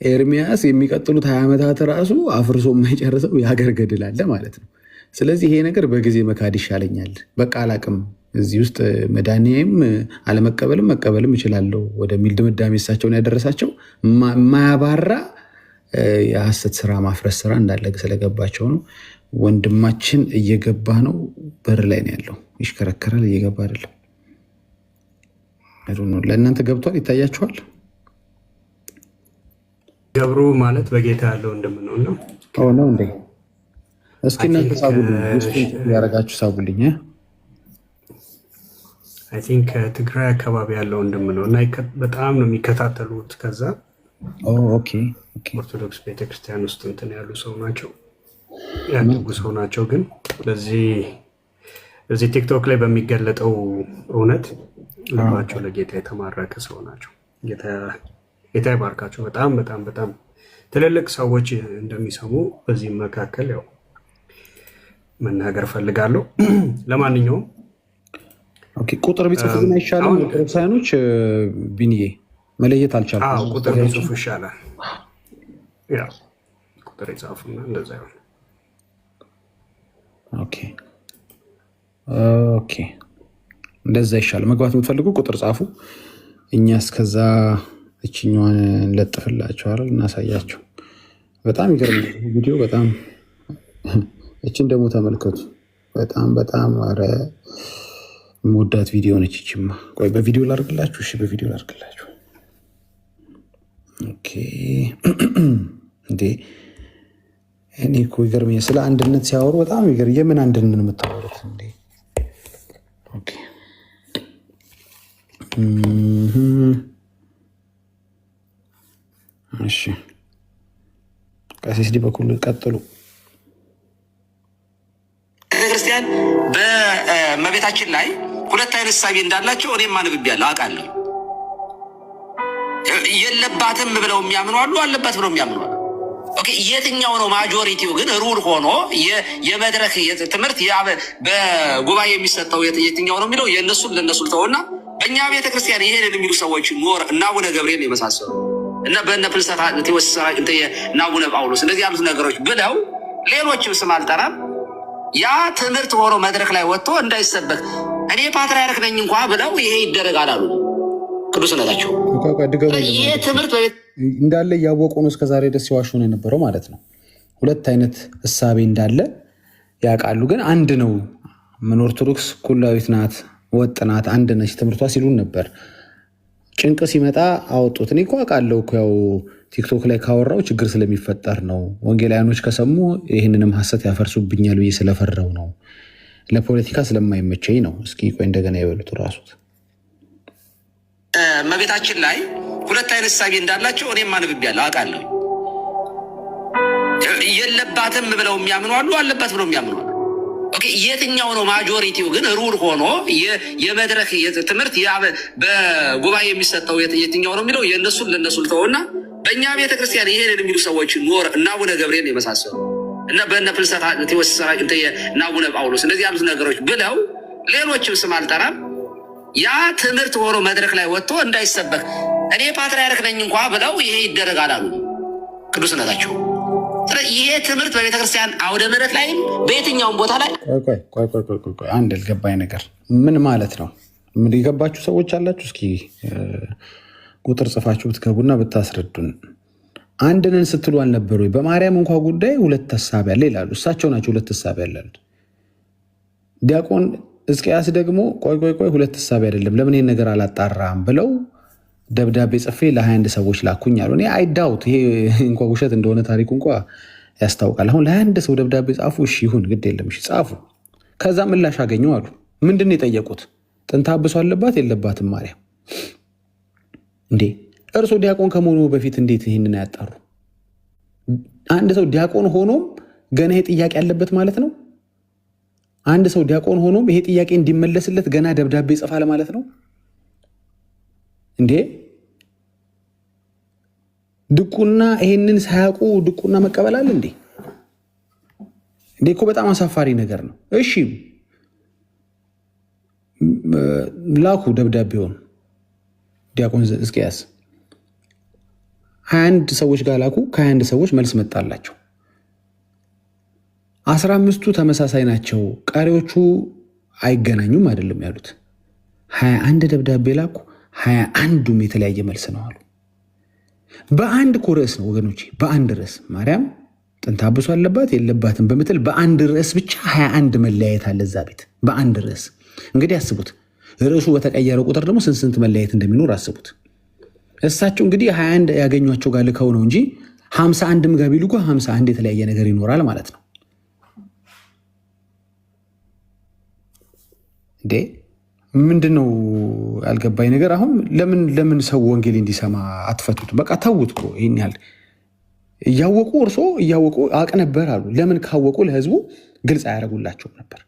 ኤርሚያስ የሚቀጥሉት 20 ዓመታት ራሱ አፍርሶ የማይጨርሰው የሀገር ገድል አለ ማለት ነው። ስለዚህ ይሄ ነገር በጊዜ መካድ ይሻለኛል። በቃ አላቅም። እዚህ ውስጥ መዳኔም አለመቀበልም መቀበልም እችላለሁ ወደሚል ድምዳሜ እሳቸውን ያደረሳቸው የማያባራ የሐሰት ስራ ማፍረስ ስራ እንዳለ ስለገባቸው ነው። ወንድማችን እየገባ ነው። በር ላይ ነው ያለው። ይሽከረከራል። እየገባ አይደለም። ለእናንተ ገብቷል? ይታያችኋል? ገብሩ ማለት በጌታ ያለው እንደምነው ነው ነው እንዴ? እስኪ እናንተ ሳቡልኝ፣ ያረጋችሁ ሳቡልኝ። አይ ቲንክ ትግራይ አካባቢ ያለው እንደምነው እና በጣም ነው የሚከታተሉት። ከዛ ኦርቶዶክስ ቤተክርስቲያን ውስጥ እንትን ያሉ ሰው ናቸው፣ ያደጉ ሰው ናቸው። ግን በዚህ ቲክቶክ ላይ በሚገለጠው እውነት ልባቸው ለጌታ የተማረከ ሰው ናቸው። ጌታ ይባርካቸው። በጣም ትልልቅ ሰዎች እንደሚሰሙ በዚህም መካከል ያው መናገር ፈልጋለሁ። ለማንኛውም ቁጥር ቢጽፉ ግን አይሻልም? ኦርቶዶክሳውያኖች ቢንዬ መለየት አልቻልኩም። ቁጥር ቢጽፉ ይሻላል። ያው ቁጥር ይጻፉና እንደዛ ይሆን። ኦኬ እንደዛ ይሻላል። መግባት የምትፈልጉ ቁጥር ጻፉ። እኛ እስከዛ እችኛዋን እንለጥፍላችኋል፣ እናሳያቸው። በጣም ይገርማል ቪዲዮ በጣም እችን ደግሞ ተመልከቱ። በጣም ኧረ የምወዳት ቪዲዮ ነች ይችማ። ቆይ በቪዲዮ ላድርግላችሁ። እሺ በቪዲዮ ላድርግላችሁ። ኦኬ እንዴ እኔ እኮ ይገርመኛል ስለ አንድነት ሲያወሩ በጣም የምን አንድነት የምታወሩት እንዴ? ኦኬ እሺ ቀሲስ በኩል ቀጥሉ። ቤተክርስቲያን በእመቤታችን ላይ ሁለት አይነት እሳቤ እንዳላቸው እኔም አንብቤያለሁ አውቃለሁ። የለባትም ብለው የሚያምኑ አሉ፣ አለባት ብለው የሚያምኑ አሉ። ኦኬ የትኛው ነው ማጆሪቲው? ግን ሩል ሆኖ የመድረክ ትምህርት በጉባኤ የሚሰጠው የትኛው ነው የሚለው የእነሱን ለእነሱ ልተውና በእኛ ቤተክርስቲያን ይሄንን የሚሉ ሰዎች ኖር እና አቡነ ገብርኤል የመሳሰሉ እና በእነ ፍልሰታ ተወሰራ እና አቡነ ጳውሎስ እንደዚህ ያሉት ነገሮች ብለው ሌሎችም ስም አልጠራም። ያ ትምህርት ሆኖ መድረክ ላይ ወጥቶ እንዳይሰበክ እኔ ፓትርያርክ ነኝ እንኳ ብለው ይሄ ይደረጋል አሉ ቅዱስነታቸው። ይሄ ትምህርት እንዳለ እያወቁ ነው እስከዛሬ ደስ ሲዋሹ ነው የነበረው ማለት ነው። ሁለት አይነት እሳቤ እንዳለ ያውቃሉ፣ ግን አንድ ነው። ምን ኦርቶዶክስ ኩላዊት ናት፣ ወጥ ናት፣ አንድ ነች ትምህርቷ ሲሉን ነበር። ጭንቅ ሲመጣ አወጡት። እኔ እኮ አውቃለሁ እኮ ያው ቲክቶክ ላይ ካወራው ችግር ስለሚፈጠር ነው። ወንጌላውያኖች ከሰሙ ይህንንም ሐሰት ያፈርሱብኛል ብዬ ስለፈራው ነው። ለፖለቲካ ስለማይመቸኝ ነው። እስኪ ቆይ እንደገና ይበሉት ራሱት። እመቤታችን ላይ ሁለት አይነት እሳቤ እንዳላቸው እኔም አንብቤያለሁ አውቃለሁ። የለባትም ብለው የሚያምኑ አሉ፣ አለባት ብለው የሚያምኑ አሉ። ኦኬ የትኛው ነው ማጆሪቲው? ግን ሩል ሆኖ የመድረክ ትምህርት በጉባኤ የሚሰጠው የትኛው ነው የሚለው የእነሱን ለእነሱ ልተውና በእኛ ቤተክርስቲያን ይሄንን የሚሉ ሰዎች ኖር እና አቡነ ገብርኤል የመሳሰሉ እና በእነ ፍልሰታ ተወሰራ እና አቡነ ጳውሎስ እንደዚህ ያሉት ነገሮች ብለው ሌሎችም ስም አልጠራም። ያ ትምህርት ሆኖ መድረክ ላይ ወጥቶ እንዳይሰበክ እኔ ፓትርያርክ ነኝ እንኳ ብለው ይሄ ይደረጋል አሉ ቅዱስነታቸው። ይሄ ትምህርት በቤተክርስቲያን አውደ ምሕረት ላይም በየትኛውም ቦታ ላይ አንድ ያልገባኝ ነገር ምን ማለት ነው? ምን የገባችሁ ሰዎች አላችሁ? እስኪ ቁጥር ጽፋችሁ ብትገቡና ብታስረዱን። አንድንን ስትሉ አልነበሩ? በማርያም እንኳ ጉዳይ ሁለት ሀሳብ ያለ ይላሉ። እሳቸው ናቸው ሁለት ሀሳብ ያላሉት። ዲያቆን ሕዝቅያስ ደግሞ ቆይ ሁለት ሀሳብ አይደለም ለምን ይህን ነገር አላጣራም ብለው ደብዳቤ ጽፌ ለ21 ሰዎች ላኩኝ አሉ። እኔ አይዳውት ይሄ እንኳ ውሸት እንደሆነ ታሪኩ እንኳ ያስታውቃል። አሁን ለ21 ሰው ደብዳቤ ጻፉ። እሺ ይሁን ግድ የለም እሺ ጻፉ። ከዛ ምላሽ አገኙ አሉ። ምንድን ነው የጠየቁት? ጥንተ አብሶ አለባት የለባትም ማርያም እንዴ? እርሶ ዲያቆን ከመሆኑ በፊት እንዴት ይህንን ያጣሩ? አንድ ሰው ዲያቆን ሆኖም ገና ይሄ ጥያቄ ያለበት ማለት ነው? አንድ ሰው ዲያቆን ሆኖም ይሄ ጥያቄ እንዲመለስለት ገና ደብዳቤ ይጽፋል ማለት ነው እንዴ? ድቁና ይሄንን ሳያውቁ ድቁና መቀበላል እንዴ? እንዴ እኮ በጣም አሳፋሪ ነገር ነው። እሺ ላኩ ደብዳቤውን ዲያቆን ሕዝቅያስ 21 ሰዎች ጋር ላኩ። ከ21 ሰዎች መልስ መጣላቸው። 15ቱ ተመሳሳይ ናቸው፣ ቀሪዎቹ አይገናኙም አይደለም ያሉት። 21 ደብዳቤ ላኩ፣ 21ዱም የተለያየ መልስ ነው አሉ። በአንድ እኮ ርዕስ ነው ወገኖቼ፣ በአንድ ርዕስ ማርያም ጥንተ አብሶ አለባት የለባትም በምትል በአንድ ርዕስ ብቻ 21 መለያየት አለ እዛ ቤት በአንድ ርዕስ። እንግዲህ አስቡት፣ ርዕሱ በተቀየረ ቁጥር ደግሞ ስንት መለያየት እንደሚኖር አስቡት። እሳቸው እንግዲህ 21 ያገኟቸው ጋር ልከው ነው እንጂ 51ም ጋር ቢልኩ 51 የተለያየ ነገር ይኖራል ማለት ነው እንዴ? ምንድን ነው ያልገባኝ ነገር? አሁን ለምን ሰው ወንጌል እንዲሰማ አትፈቱት? በቃ ተውት እኮ ይህን ያህል እያወቁ እርሶ እያወቁ አቅ ነበር አሉ። ለምን ካወቁ ለህዝቡ ግልጽ አያደርጉላቸውም ነበር?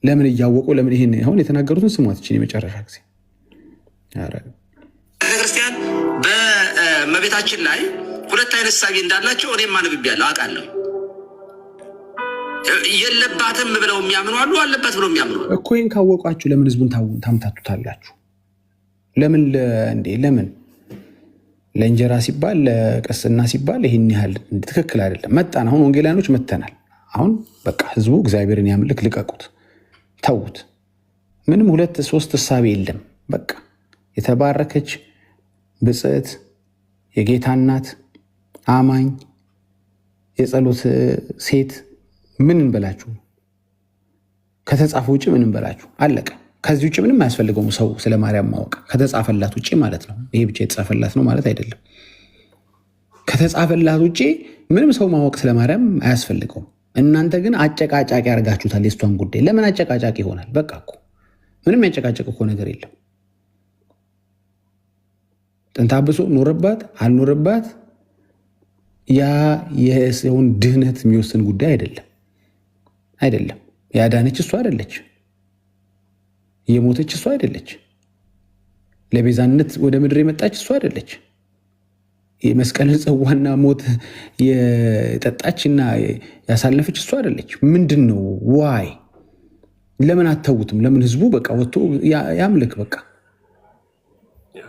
ለምን እያወቁ ለምን ይህን አሁን የተናገሩትን ስሟትችን የመጨረሻ ጊዜ ቤተክርስቲያን በእመቤታችን ላይ ሁለት አይነት እሳቤ እንዳላቸው እኔም አንብቤያለሁ አውቃለሁ። የለባትም ብለው የሚያምኑ አሉ፣ አለባት ብለው የሚያምኑ እኮ። ይህን ካወቋችሁ ለምን ህዝቡን ታምታቱታላችሁ? ለምን ለምን ለእንጀራ ሲባል ለቅስና ሲባል ይህን ያህል ትክክል አይደለም። መጣን፣ አሁን ወንጌላኖች መተናል። አሁን በቃ ህዝቡ እግዚአብሔርን ያምልክ፣ ልቀቁት፣ ተዉት። ምንም 2-3 እሳቤ የለም። በቃ የተባረከች ብጽዕት የጌታ እናት አማኝ የጸሎት ሴት ምን እንበላችሁ? ከተጻፈ ውጭ ምን እንበላችሁ? አለቀ። ከዚህ ውጭ ምንም አያስፈልገውም ሰው ስለ ማርያም ማወቅ ከተጻፈላት ውጭ ማለት ነው። ይሄ ብቻ የተጻፈላት ነው ማለት አይደለም። ከተጻፈላት ውጭ ምንም ሰው ማወቅ ስለ ማርያም አያስፈልገውም። እናንተ ግን አጨቃጫቂ ያደርጋችሁታል የእሷን ጉዳይ። ለምን አጨቃጫቂ ይሆናል? በቃ እኮ ምንም ያጨቃጨቅ እኮ ነገር የለም። ጥንተ አብሶ ኖረባት አልኖረባት ያ የሰውን ድህነት የሚወስን ጉዳይ አይደለም። ያዳነች እሷ አይደለች። የሞተች እሷ አይደለች። ለቤዛነት ወደ ምድር የመጣች እሷ አይደለች። የመስቀልን ጽዋና ሞት የጠጣችና ያሳለፈች እሷ አይደለች። ምንድን ነው ዋይ? ለምን አተውትም? ለምን ህዝቡ በቃ ወጥቶ ያምልክ? በቃ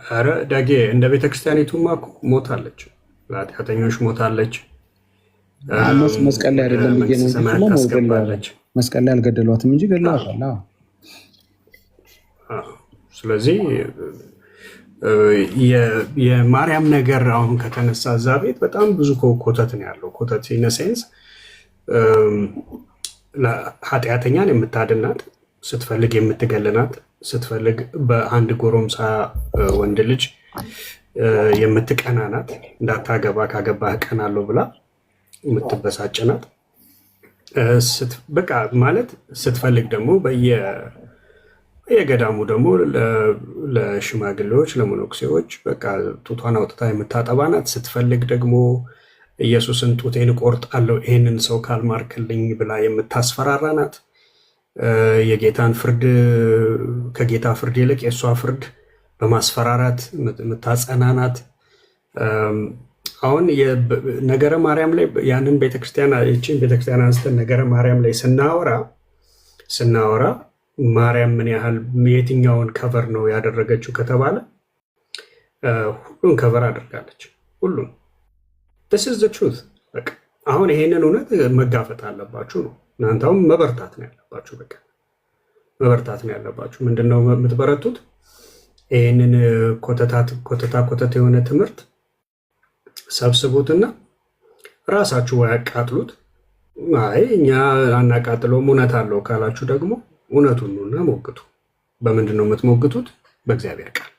ኧረ ዳጌ እንደ ቤተክርስቲያኒቱማ ሞታለች፣ ለኃጢአተኞች ሞታለች። መስቀል ላይ አይደለም መስቀል ላይ አልገደሏትም እንጂ ገድለዋታል። ስለዚህ የማርያም ነገር አሁን ከተነሳ እዛ ቤት በጣም ብዙ ኮተት ነው ያለው። ኮተት ኢነሴንስ ኃጢአተኛን የምታድናት ስትፈልግ የምትገልናት ስትፈልግ በአንድ ጎረምሳ ወንድ ልጅ የምትቀናናት እንዳታገባ ካገባህ እቀናለሁ ብላ የምትበሳጭናት በቃ ማለት ስትፈልግ ደግሞ በየገዳሙ ደግሞ ለሽማግሌዎች ለሞኖክሴዎች በቃ ጡቷን አውጥታ የምታጠባናት ስትፈልግ ደግሞ ኢየሱስን ጡቴን እቆርጣለሁ ይህንን ሰው ካልማርክልኝ ብላ የምታስፈራራናት የጌታን ፍርድ ከጌታ ፍርድ ይልቅ የእሷ ፍርድ በማስፈራራት የምታጸናናት። አሁን ነገረ ማርያም ላይ ያንን ቤተክርስቲያን አንስተን ነገረ ማርያም ላይ ስናወራ ማርያም ምን ያህል የትኛውን ከቨር ነው ያደረገችው ከተባለ ሁሉን ከቨር አድርጋለች። ሁሉን this is the truth። በቃ አሁን ይሄንን እውነት መጋፈጥ አለባችሁ ነው። እናንተውም መበርታት ነው ያለባችሁ። በቃ መበርታት ነው ያለባችሁ። ምንድነው የምትበረቱት? ይሄንን ኮተት የሆነ ትምህርት ሰብስቡትና ራሳችሁ ወይ አቃጥሉት። አይ እኛ አናቃጥለውም እውነት አለው ካላችሁ ደግሞ እውነቱን ነውና ሞግቱ። በምንድን ነው የምትሞግቱት? በእግዚአብሔር ቃል።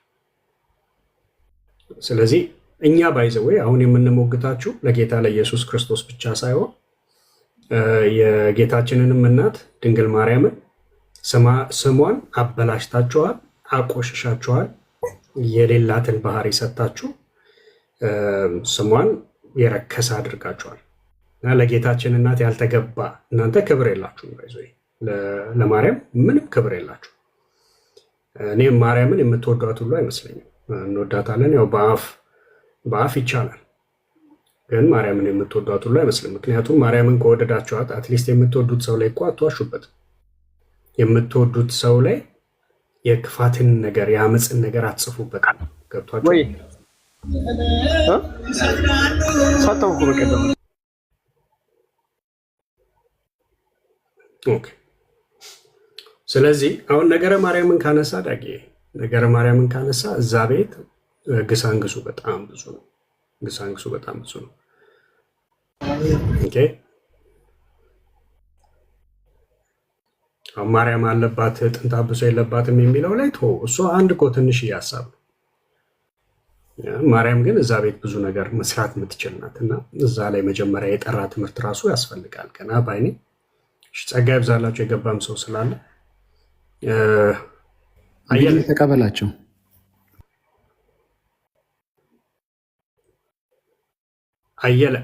ስለዚህ እኛ ባይዘወይ አሁን የምንሞግታችሁ ለጌታ ለኢየሱስ ክርስቶስ ብቻ ሳይሆን የጌታችንንም እናት ድንግል ማርያምን ስሟን አበላሽታችኋል፣ አቆሽሻችኋል፣ የሌላትን ባህሪ ሰጥታችሁ ስሟን የረከሰ አድርጋችኋል እና ለጌታችን እናት ያልተገባ እናንተ ክብር የላችሁም። ባይዘወይ ለማርያም ምንም ክብር የላችሁ። እኔም ማርያምን የምትወዷት ሁሉ አይመስለኝም። እንወዳታለን፣ ያው በአፍ ይቻላል፣ ግን ማርያምን የምትወዷት ሁሉ አይመስልም። ምክንያቱም ማርያምን ከወደዳችኋት አትሊስት የምትወዱት ሰው ላይ እኮ አትዋሹበት። የምትወዱት ሰው ላይ የክፋትን ነገር የአመፅን ነገር አትጽፉበት። ገብቷችሁ? ኦኬ። ስለዚህ አሁን ነገረ ማርያምን ካነሳ ዳጌ ነገረ ማርያምን ካነሳ እዛ ቤት ግሳንግሱ በጣም ብዙ ነው። ግሳንግሱ በጣም ብዙ ነው። ኦኬ። አሁን ማርያም አለባት ጥንተ አብሶ የለባትም የሚለው ላይ እሱ አንድ እኮ ትንሽ ሀሳብ ነው። ማርያም ግን እዛ ቤት ብዙ ነገር መስራት የምትችል ናት እና እዛ ላይ መጀመሪያ የጠራ ትምህርት ራሱ ያስፈልጋል። ገና ባይኔ ጸጋ ይብዛላቸው የገባም ሰው ስላለ አየለ ተቀበላቸው። አየለ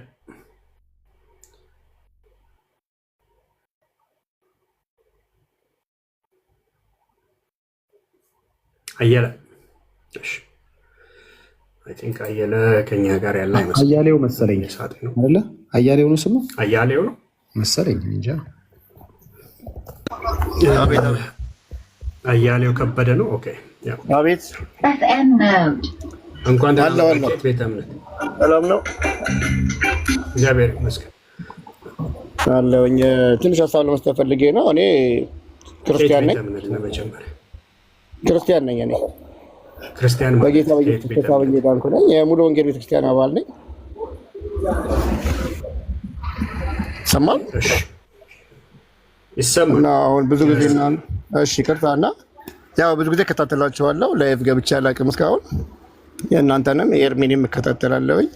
እሺ፣ አይ ቲንክ አየለ ከኛ ጋር ያለ አይመስልም። አያሌው መሰለኝ አይደለ? አያሌው ነው ስሙ። አያሌው ነው መሰለኝ እንጃ። አያሌው ከበደ ነው። ኦኬ። አቤት። እንኳን ደህና መጣህ። ቤተ እምነት ሰላም ነው? እግዚአብሔር ይመስገን አለሁኝ። ትንሽ ሀሳብ ለመስጠት ፈልጌ ነው። እኔ ክርስቲያን ነኝ። ክርስቲያን ነኝ። እኔ ክርስቲያን በጌታ በየዳንኩ ነኝ። የሙሉ ወንጌል ቤተክርስቲያን አባል ነኝ። ይሰማል ይሰማል። እና አሁን ብዙ ጊዜ እሺ ይቅርታና ያው ብዙ ጊዜ እከታተላችኋለሁ። ላይቭ ገብቼ አላውቅም እስካሁን። የእናንተንም የኤርሚንም እከታተላለሁኝ።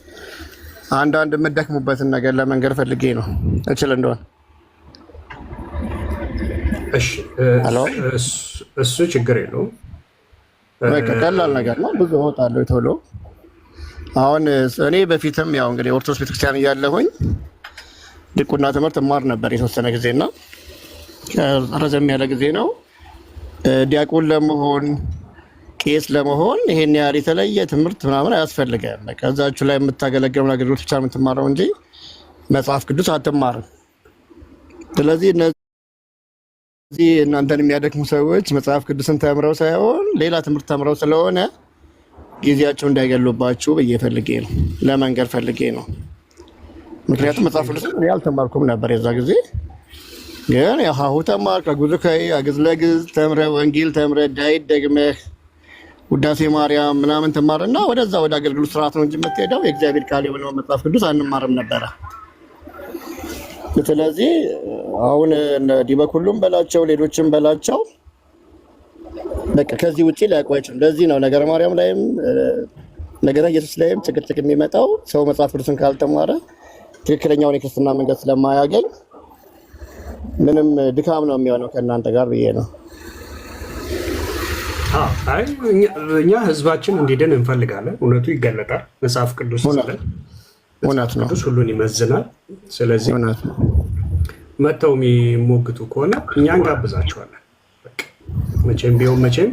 አንዳንድ የምትደክሙበትን ነገር ለመንገር ፈልጌ ነው እችል እንደሆነ። እሺ እሱ ችግር የለውም። ቀላል ነገር ነው። ብዙ እወጣለሁ ቶሎ። አሁን እኔ በፊትም ያው እንግዲህ ኦርቶዶክስ ቤተክርስቲያን እያለሁኝ ድቁና ትምህርት እማር ነበር የተወሰነ ጊዜና ረዘም ያለ ጊዜ ነው። ዲያቆን ለመሆን ቄስ ለመሆን ይሄን ያህል የተለየ ትምህርት ምናምን አያስፈልግም። ከዛችሁ ላይ የምታገለግለው አገልግሎት ብቻ የምትማረው እንጂ መጽሐፍ ቅዱስ አትማርም። ስለዚህ እነዚህ እናንተን የሚያደክሙ ሰዎች መጽሐፍ ቅዱስን ተምረው ሳይሆን ሌላ ትምህርት ተምረው ስለሆነ ጊዜያቸው እንዳይገሉባችሁ ብዬ ፈልጌ ነው፣ ለመንገር ፈልጌ ነው። ምክንያቱም መጽሐፍ ቅዱስ እኔ አልተማርኩም ነበር የዛ ጊዜ። ግን ያው ሀሁ ተማርክ፣ አጉዙካይ፣ አግዝ ለግዝ ተምረህ ወንጌል ተምረህ ዳዊት ደግመህ ውዳሴ ማርያም ምናምን ትማርና ወደዛ ወደ አገልግሎት ስርዓት ነው እንጂ የምትሄደው የእግዚአብሔር ቃል የሆነው መጽሐፍ ቅዱስ አንማርም ነበረ። ስለዚህ አሁን ዲበኩሉም በላቸው ሌሎችም በላቸው በቃ ከዚህ ውጪ ሊያውቋቸው። ለዚህ ነው ነገረ ማርያም ላይም ነገረ ኢየሱስ ላይም ጭቅጭቅ የሚመጣው ሰው መጽሐፍ ቅዱስን ካልተማረ ትክክለኛውን የክርስትና መንገድ ስለማያገኝ ምንም ድካም ነው የሚሆነው ከእናንተ ጋር ብዬ ነው። እኛ ህዝባችን እንዲድን እንፈልጋለን። እውነቱ ይገለጣል። መጽሐፍ ቅዱስ ቅዱስ ሁሉን ይመዝናል። ስለዚህ መጥተው የሚሞግቱ ከሆነ እኛ እንጋብዛቸዋለን። መቼም ቢሆን መቼም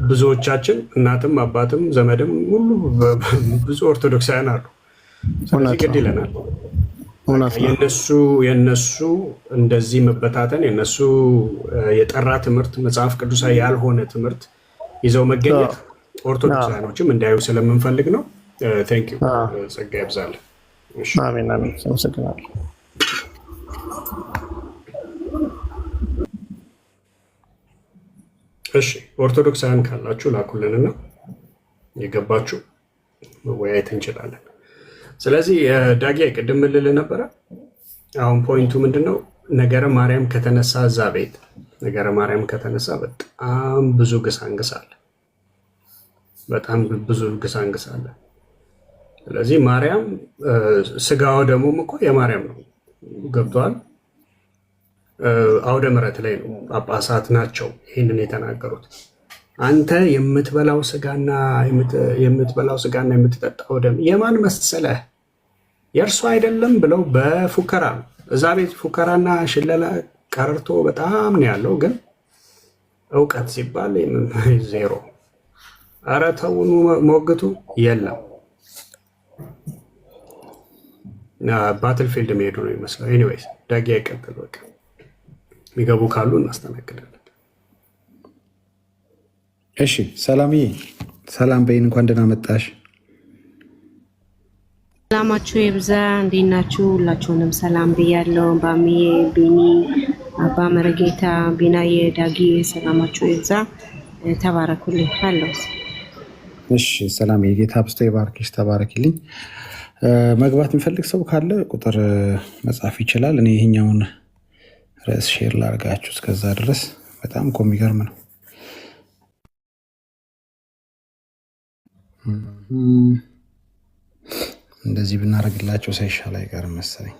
ብዙዎቻችን እናትም አባትም ዘመድም ሁሉ ብዙ ኦርቶዶክሳውያን አሉ። ስለዚህ ግድ ይለናል የነሱ እንደዚህ መበታተን የነሱ የጠራ ትምህርት መጽሐፍ ቅዱሳዊ ያልሆነ ትምህርት ይዘው መገኘት ኦርቶዶክሳውያኖችም እንዲያዩ ስለምንፈልግ ነው። ቴንክ ዩ። ጸጋ ይብዛልን። አሜን አሜን። አመሰግናለሁ። እሺ ኦርቶዶክሳውያን ካላችሁ ላኩልንና የገባችሁ መወያየት እንችላለን። ስለዚህ ዳጊ ቅድም ምን ልልህ ነበረ? አሁን ፖይንቱ ምንድን ነው? ነገረ ማርያም ከተነሳ እዛ ቤት ነገረ ማርያም ከተነሳ በጣም ብዙ ግሳንግስ አለ። በጣም ብዙ ግሳንግስ አለ። ስለዚህ ማርያም ስጋዋ ደሙም እኮ የማርያም ነው። ገብቷል? አውደ ምሕረት ላይ ነው ጳጳሳት ናቸው ይህንን የተናገሩት። አንተ የምትበላው ስጋና የምትጠጣው ደም የማን መሰለህ? የእርሱ አይደለም ብለው በፉከራ ነው። እዛ ቤት ፉከራና ሽለላ ቀረርቶ በጣም ነው ያለው። ግን እውቀት ሲባል ዜሮ። ኧረ ተውኑ፣ ሞግቱ የለም። ባትልፊልድ መሄዱ ነው ይመስለው። ኤኒዌይስ ዳጊ አይቀጥል። በቃ የሚገቡ ካሉ እናስተናግዳለን። እሺ ሰላምዬ፣ ሰላም በይን። እንኳን ደህና መጣሽ። ሰላማችሁ ይብዛ። እንዴት ናችሁ? ሁላችሁንም ሰላም ብያለሁ። ባሚዬ፣ ቢኒ፣ አባ መረጌታ፣ ቢናዬ፣ ዳጊ ሰላማችሁ ይብዛ። ተባረኩልኝ አለው። እሺ ሰላም፣ የጌታ ብስቶ ይባርክሽ። ተባረክልኝ። መግባት የሚፈልግ ሰው ካለ ቁጥር መጻፍ ይችላል። እኔ ይሄኛውን ርዕስ ሼር ላርጋችሁ። እስከዛ ድረስ በጣም እኮ የሚገርም ነው። እንደዚህ ብናደርግላቸው ሳይሻል አይቀርም መሰለኝ።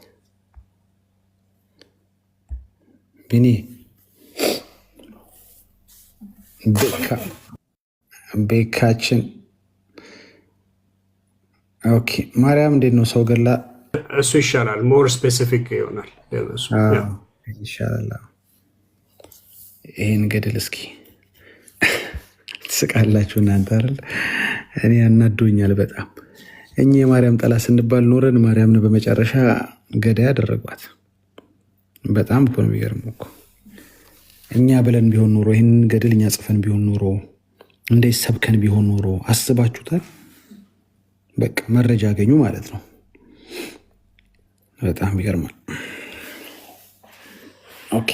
ቢኒ ቤካችን ኦኬ። ማርያም እንዴት ነው? ሰው ገላ እሱ ይሻላል። ሞር ስፔሲፊክ ይሆናል ይሻላል። ይሄን ገድል እስኪ ትስቃላችሁ እናንተ አይደል? እኔ ያናዶኛል በጣም። እኛ የማርያም ጠላት ስንባል ኖረን ማርያምን በመጨረሻ ገዳይ ያደረጓት። በጣም እኮ ነው የሚገርመው እኮ። እኛ ብለን ቢሆን ኖሮ ይህን ገድል እኛ ጽፈን ቢሆን ኖሮ እንደ ሰብከን ቢሆን ኖሮ አስባችሁታል? በቃ መረጃ አገኙ ማለት ነው። በጣም ይገርማል። ኦኬ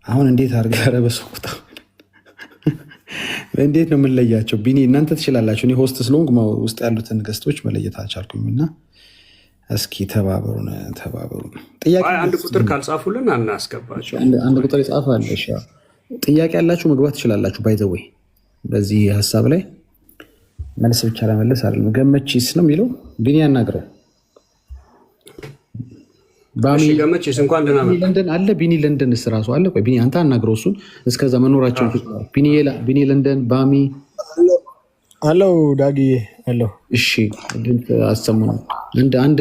አሁን እንዴት አድርገህ ረበሰኩታ እንዴት ነው የምንለያቸው? ቢኒ እናንተ ትችላላችሁ። እኔ ሆስት ስለሆንኩ ውስጥ ያሉትን ገስቶች መለየት አልቻልኩም እና እስኪ ተባበሩን። ጥያቄ አንድ ቁጥር ካልጻፉልን አናስገባቸው። አንድ ቁጥር ይጻፋል። ጥያቄ ያላችሁ መግባት ትችላላችሁ። ባይዘወይ በዚህ ሀሳብ ላይ መልስ ብቻ ለመለስ አይደለም። ገመቺስ ነው የሚለው ቢኒ ያናግረው። ገመቺስ እንኳን ደህና መጣ። ለንደን አለ ቢኒ ለንደንስ ራሱ አለ። ቆይ ቢኒ አንተ አናግረው እሱን። እስከዛ መኖራቸውን ቢኒ ለንደን ባሚ አለው ዳጊ አለው። እሺ ድምፅ አሰሙ ነው። አንድ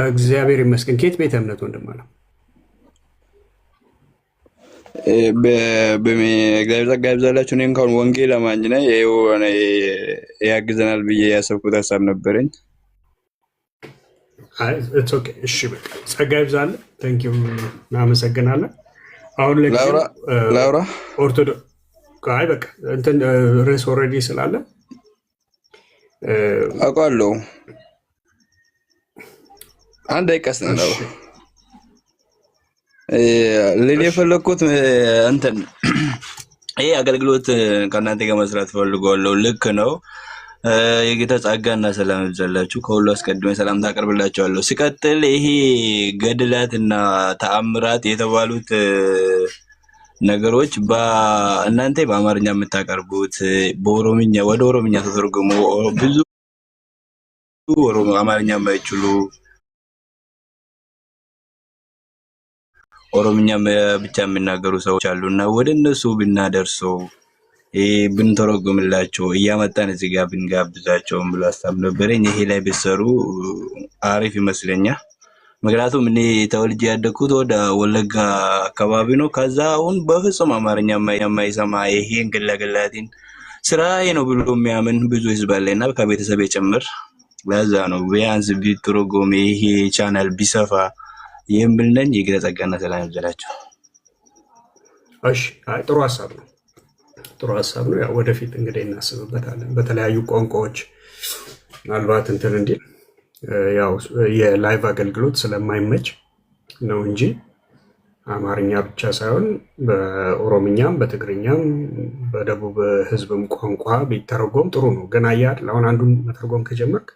እግዚአብሔር ይመስገን። ከየት ቤተ እምነት ወንድም አለ? በእግዚአብሔር ጸጋ ይብዛላችሁ። እኔ እንኳን ወንጌል አማኝ ነኝ። ያግዘናል ብዬ ያሰብኩት ሀሳብ ነበረኝ። እሺ በቃ ጸጋ ይብዛል። ታንኪዩ እናመሰግናለን። አሁን ላውራ ኦርቶዶክስ በቃ እንትን ርዕስ ኦልሬዲ ስላለ አውቃለሁ። አንድ አይቀስ ነው ልል የፈለኩት እንትን ይሄ አገልግሎት ከእናንተ ጋር መስራት ፈልጓለሁ። ልክ ነው። የጌታ ጸጋና ሰላም ይብዛላችሁ። ከሁሉ አስቀድሜ ሰላምታ አቀርብላችኋለሁ። ሲቀጥል ይሄ ገድላትና ተአምራት የተባሉት ነገሮች እናንተ በአማርኛ የምታቀርቡት በኦሮምኛ ወደ ኦሮምኛ ተተርጉሞ ብዙ አማርኛ የማይችሉ ኦሮምኛ ብቻ የሚናገሩ ሰዎች አሉና ወደ እነሱ ብናደርሰው ብንተረጉምላቸው እያመጣን እዚህ ጋር ብንጋብዛቸው ብሎ ሀሳብ ነበረኝ። ይሄ ላይ ቢሰሩ አሪፍ ይመስለኛል። ምክንያቱም እኔ ተወልጄ ያደግኩት ወደ ወለጋ አካባቢ ነው። ከዛ አሁን በፍጹም አማርኛ የማይሰማ ይሄን ግላግላቲን ስራዬ ነው ብሎ የሚያምን ብዙ ህዝብ አለና ከቤተሰብ ጭምር። ለዛ ነው ቢያንስ ቢተረጎም ይሄ ቻናል ቢሰፋ የሚል ነኝ። የጌታ ጸጋና ሰላም ይብዛላችሁ። እሺ ጥሩ ሀሳብ ነው። ጥሩ ሀሳብ ነው። ያው ወደፊት እንግዲህ እናስብበታለን። በተለያዩ ቋንቋዎች ምናልባት እንትን እንዲል ያው የላይቭ አገልግሎት ስለማይመች ነው እንጂ አማርኛ ብቻ ሳይሆን በኦሮምኛም በትግርኛም በደቡብ ህዝብም ቋንቋ ቢተረጎም ጥሩ ነው። ገና ያለ አሁን አንዱን መተርጎም ከጀመርክ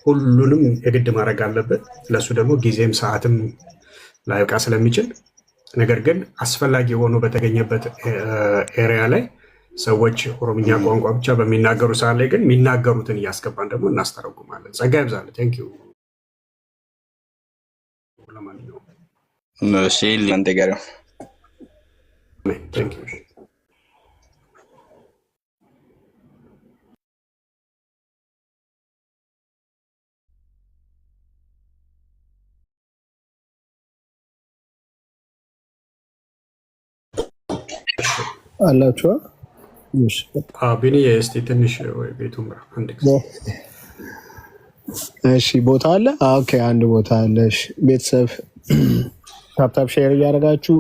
ሁሉንም የግድ ማድረግ አለበት። ለሱ ደግሞ ጊዜም ሰዓትም ላይበቃ ስለሚችል፣ ነገር ግን አስፈላጊ ሆኖ በተገኘበት ኤሪያ ላይ ሰዎች ኦሮምኛ ቋንቋ ብቻ በሚናገሩ ሰዓት ላይ ግን የሚናገሩትን እያስገባን ደግሞ እናስተረጉማለን። ጸጋ ይብዛል። ቴንክ ዩ። ለማንኛውም እሺ ለአንተ ጋር ቴንክ ዩ። አላችሁ ቢኒ እስቲ ትንሽ ወይ ቤቱ ምራ አንድ ጊዜ። እሺ ቦታ አለ። ኦኬ አንድ ቦታ አለ። እሺ ቤተሰብ ታፕታፕ ሼር እያደረጋችሁ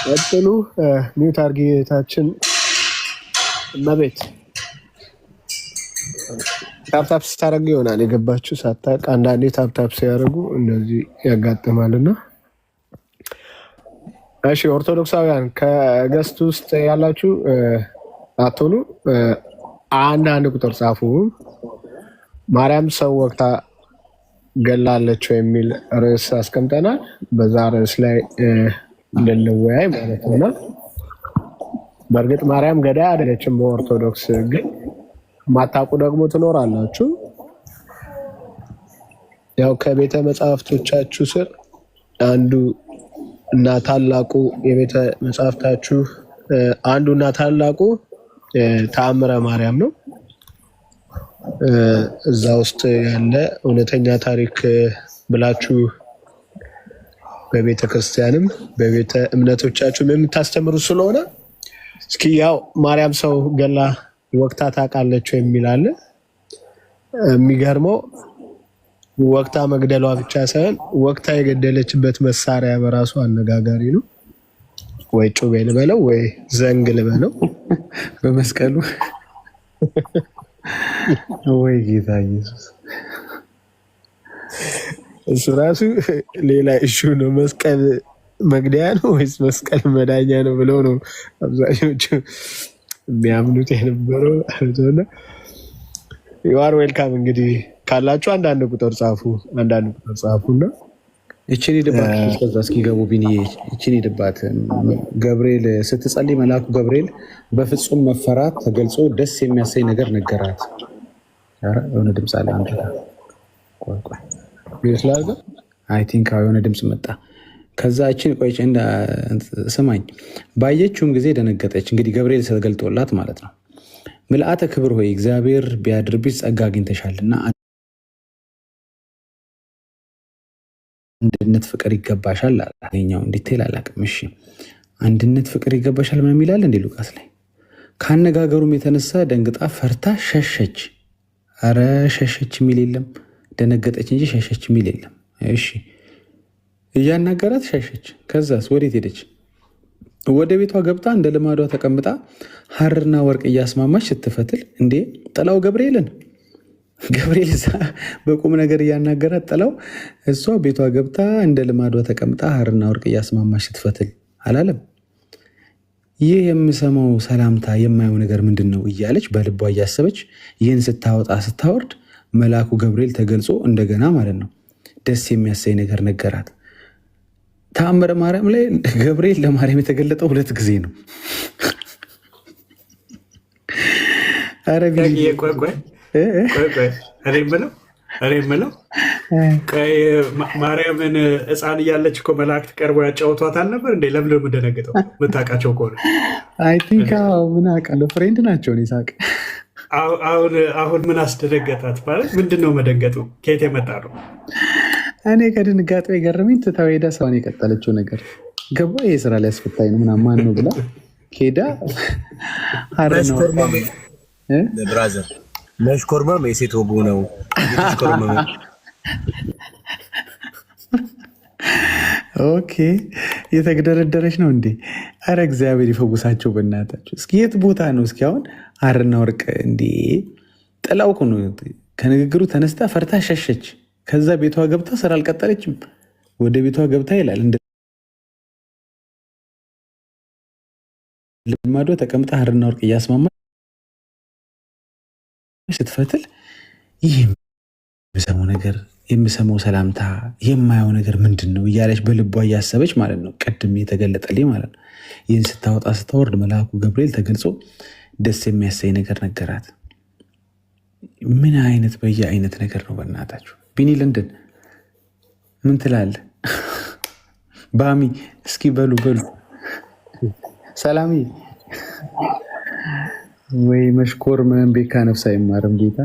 ቀጥሉ። ኒው ታርጌታችን መቤት ታፕታፕ ስታደርጉ ይሆናል የገባችሁ ሳታውቅ። አንዳንዴ ታፕታፕ ሲያደርጉ እንደዚህ ያጋጥማልና እሺ ኦርቶዶክሳውያን ከገስት ውስጥ ያላችሁ አትሆኑ። አንድ ቁጥር ጻፉ። ማርያም ሰው ወቅታ ገላለችው የሚል ርዕስ አስቀምጠናል። በዛ ርዕስ ላይ እንድንወያይ ማለት ነው። በእርግጥ ማርያም ገዳይ አይደለችም በኦርቶዶክስ፣ ግን ማታውቁ ደግሞ ትኖራላችሁ። ያው ከቤተ መጻሕፍቶቻችሁ ስር አንዱ እና ታላቁ የቤተ መጻሕፍታችሁ አንዱና ታላቁ ተአምረ ማርያም ነው። እዛ ውስጥ ያለ እውነተኛ ታሪክ ብላችሁ በቤተ ክርስቲያንም በቤተ እምነቶቻችሁም የምታስተምሩ ስለሆነ እስኪ ያው ማርያም ሰው ገላ ወቅታ ታውቃለች የሚል አለ። የሚገርመው ወቅታ መግደሏ ብቻ ሳይሆን ወቅታ የገደለችበት መሳሪያ በራሱ አነጋጋሪ ነው። ወይ ጩቤ ልበለው ወይ ዘንግ ልበለው በመስቀሉ ወይ ጌታ ኢየሱስ። እሱ ራሱ ሌላ እሹ ነው። መስቀል መግደያ ነው ወይስ መስቀል መዳኛ ነው ብለው ነው አብዛኞቹ የሚያምኑት የነበረው። ዩአር ዌልካም። እንግዲህ ካላችሁ አንዳንድ ቁጥር ጻፉና ይችን ሂድባት ከዛ እስኪገቡ ቢኒ ይችን ሂድባት። ገብርኤል ስትጸልይ መልአኩ ገብርኤል በፍጹም መፈራት ተገልጾ ደስ የሚያሰኝ ነገር ነገራት። የሆነ ድምፅ አለ አይ ቲንክ የሆነ ድምፅ መጣ። ከዛ ይችን ቆይ ስማኝ። ባየችውም ጊዜ ደነገጠች። እንግዲህ ገብርኤል ተገልጦላት ማለት ነው። ምልአተ ክብር ሆይ እግዚአብሔር ቢያድርብሽ ጸጋ አግኝተሻልና አንድነት ፍቅር ይገባሻል። ኛው እንዲቴል አላቅም። እሺ አንድነት ፍቅር ይገባሻል ምናምን ይላል እንዴ ሉቃስ ላይ። ካነጋገሩም የተነሳ ደንግጣ ፈርታ ሸሸች። አረ ሸሸች የሚል የለም፣ ደነገጠች እንጂ ሸሸች የሚል የለም። እሺ እያናገራት ሸሸች። ከዛስ ወዴት ሄደች? ወደ ቤቷ ገብታ እንደ ልማዷ ተቀምጣ ሐርና ወርቅ እያስማማች ስትፈትል እንዴ ጥላው ገብርኤል በቁም ነገር እያናገራት ጥላው እሷ ቤቷ ገብታ እንደ ልማዷ ተቀምጣ ሐርና ወርቅ እያስማማች ስትፈትል አላለም? ይህ የምሰማው ሰላምታ የማየው ነገር ምንድን ነው እያለች በልቧ እያሰበች ይህን ስታወጣ ስታወርድ መልአኩ ገብርኤል ተገልጾ እንደገና ማለት ነው ደስ የሚያሳይ ነገር ነገራት። ተአምረ ማርያም ላይ ገብርኤል ለማርያም የተገለጠው 2 ጊዜ ነው። እኔ የምለው ማርያምን ሕፃን እያለች እኮ መላእክት ቀርበው ያጫወቷት አልነበር እንዴ? ለምን የምደነግጠው? የምታውቃቸው ከሆነ አይ ቲንክ ምን አውቃለሁ፣ ፍሬንድ ናቸው። ሳቅ አሁን ምን አስደነገጣት? ማለት ምንድን ነው መደንገጡ? ከየት የመጣ ነው? እኔ ከድንጋጤ የገረመኝ ትታው ሄዳ ሰውን የቀጠለችው ነገር ገባ። ይህ ስራ ላይ አስፈታኝ ነው ምናምን ማን ነው ብላ ሄዳ ብራዘር መሽኮርመም የሴት ወጉ ነው። ኦኬ የተግደረደረች ነው እንዴ? አረ እግዚአብሔር ይፈውሳቸው በእናታቸው። እስኪ የት ቦታ ነው? እስኪ አሁን ሐርና ወርቅ እንዴ ጥላው እኮ ነው። ከንግግሩ ተነስታ ፈርታ ሸሸች። ከዛ ቤቷ ገብታ ስራ አልቀጠለችም። ወደ ቤቷ ገብታ ይላል እንደ ልማዷ ተቀምጣ ሐርና ወርቅ እያስማማች ስትፈትል ይህ የምሰማው ሰላምታ የማየው ነገር ምንድን ነው እያለች በልቧ እያሰበች ማለት ነው። ቅድም የተገለጠልኝ ማለት ነው። ይህን ስታወጣ ስታወርድ መልአኩ ገብርኤል ተገልጾ ደስ የሚያሳይ ነገር ነገራት። ምን አይነት በየአይነት ነገር ነው በእናታችሁ። ቢኒ ለንደን ምን ትላለህ? ባሚ እስኪ በሉ ሰላሚ ወይ መሽኮር ምን ቤካ ነፍስ አይማርም ጌታ።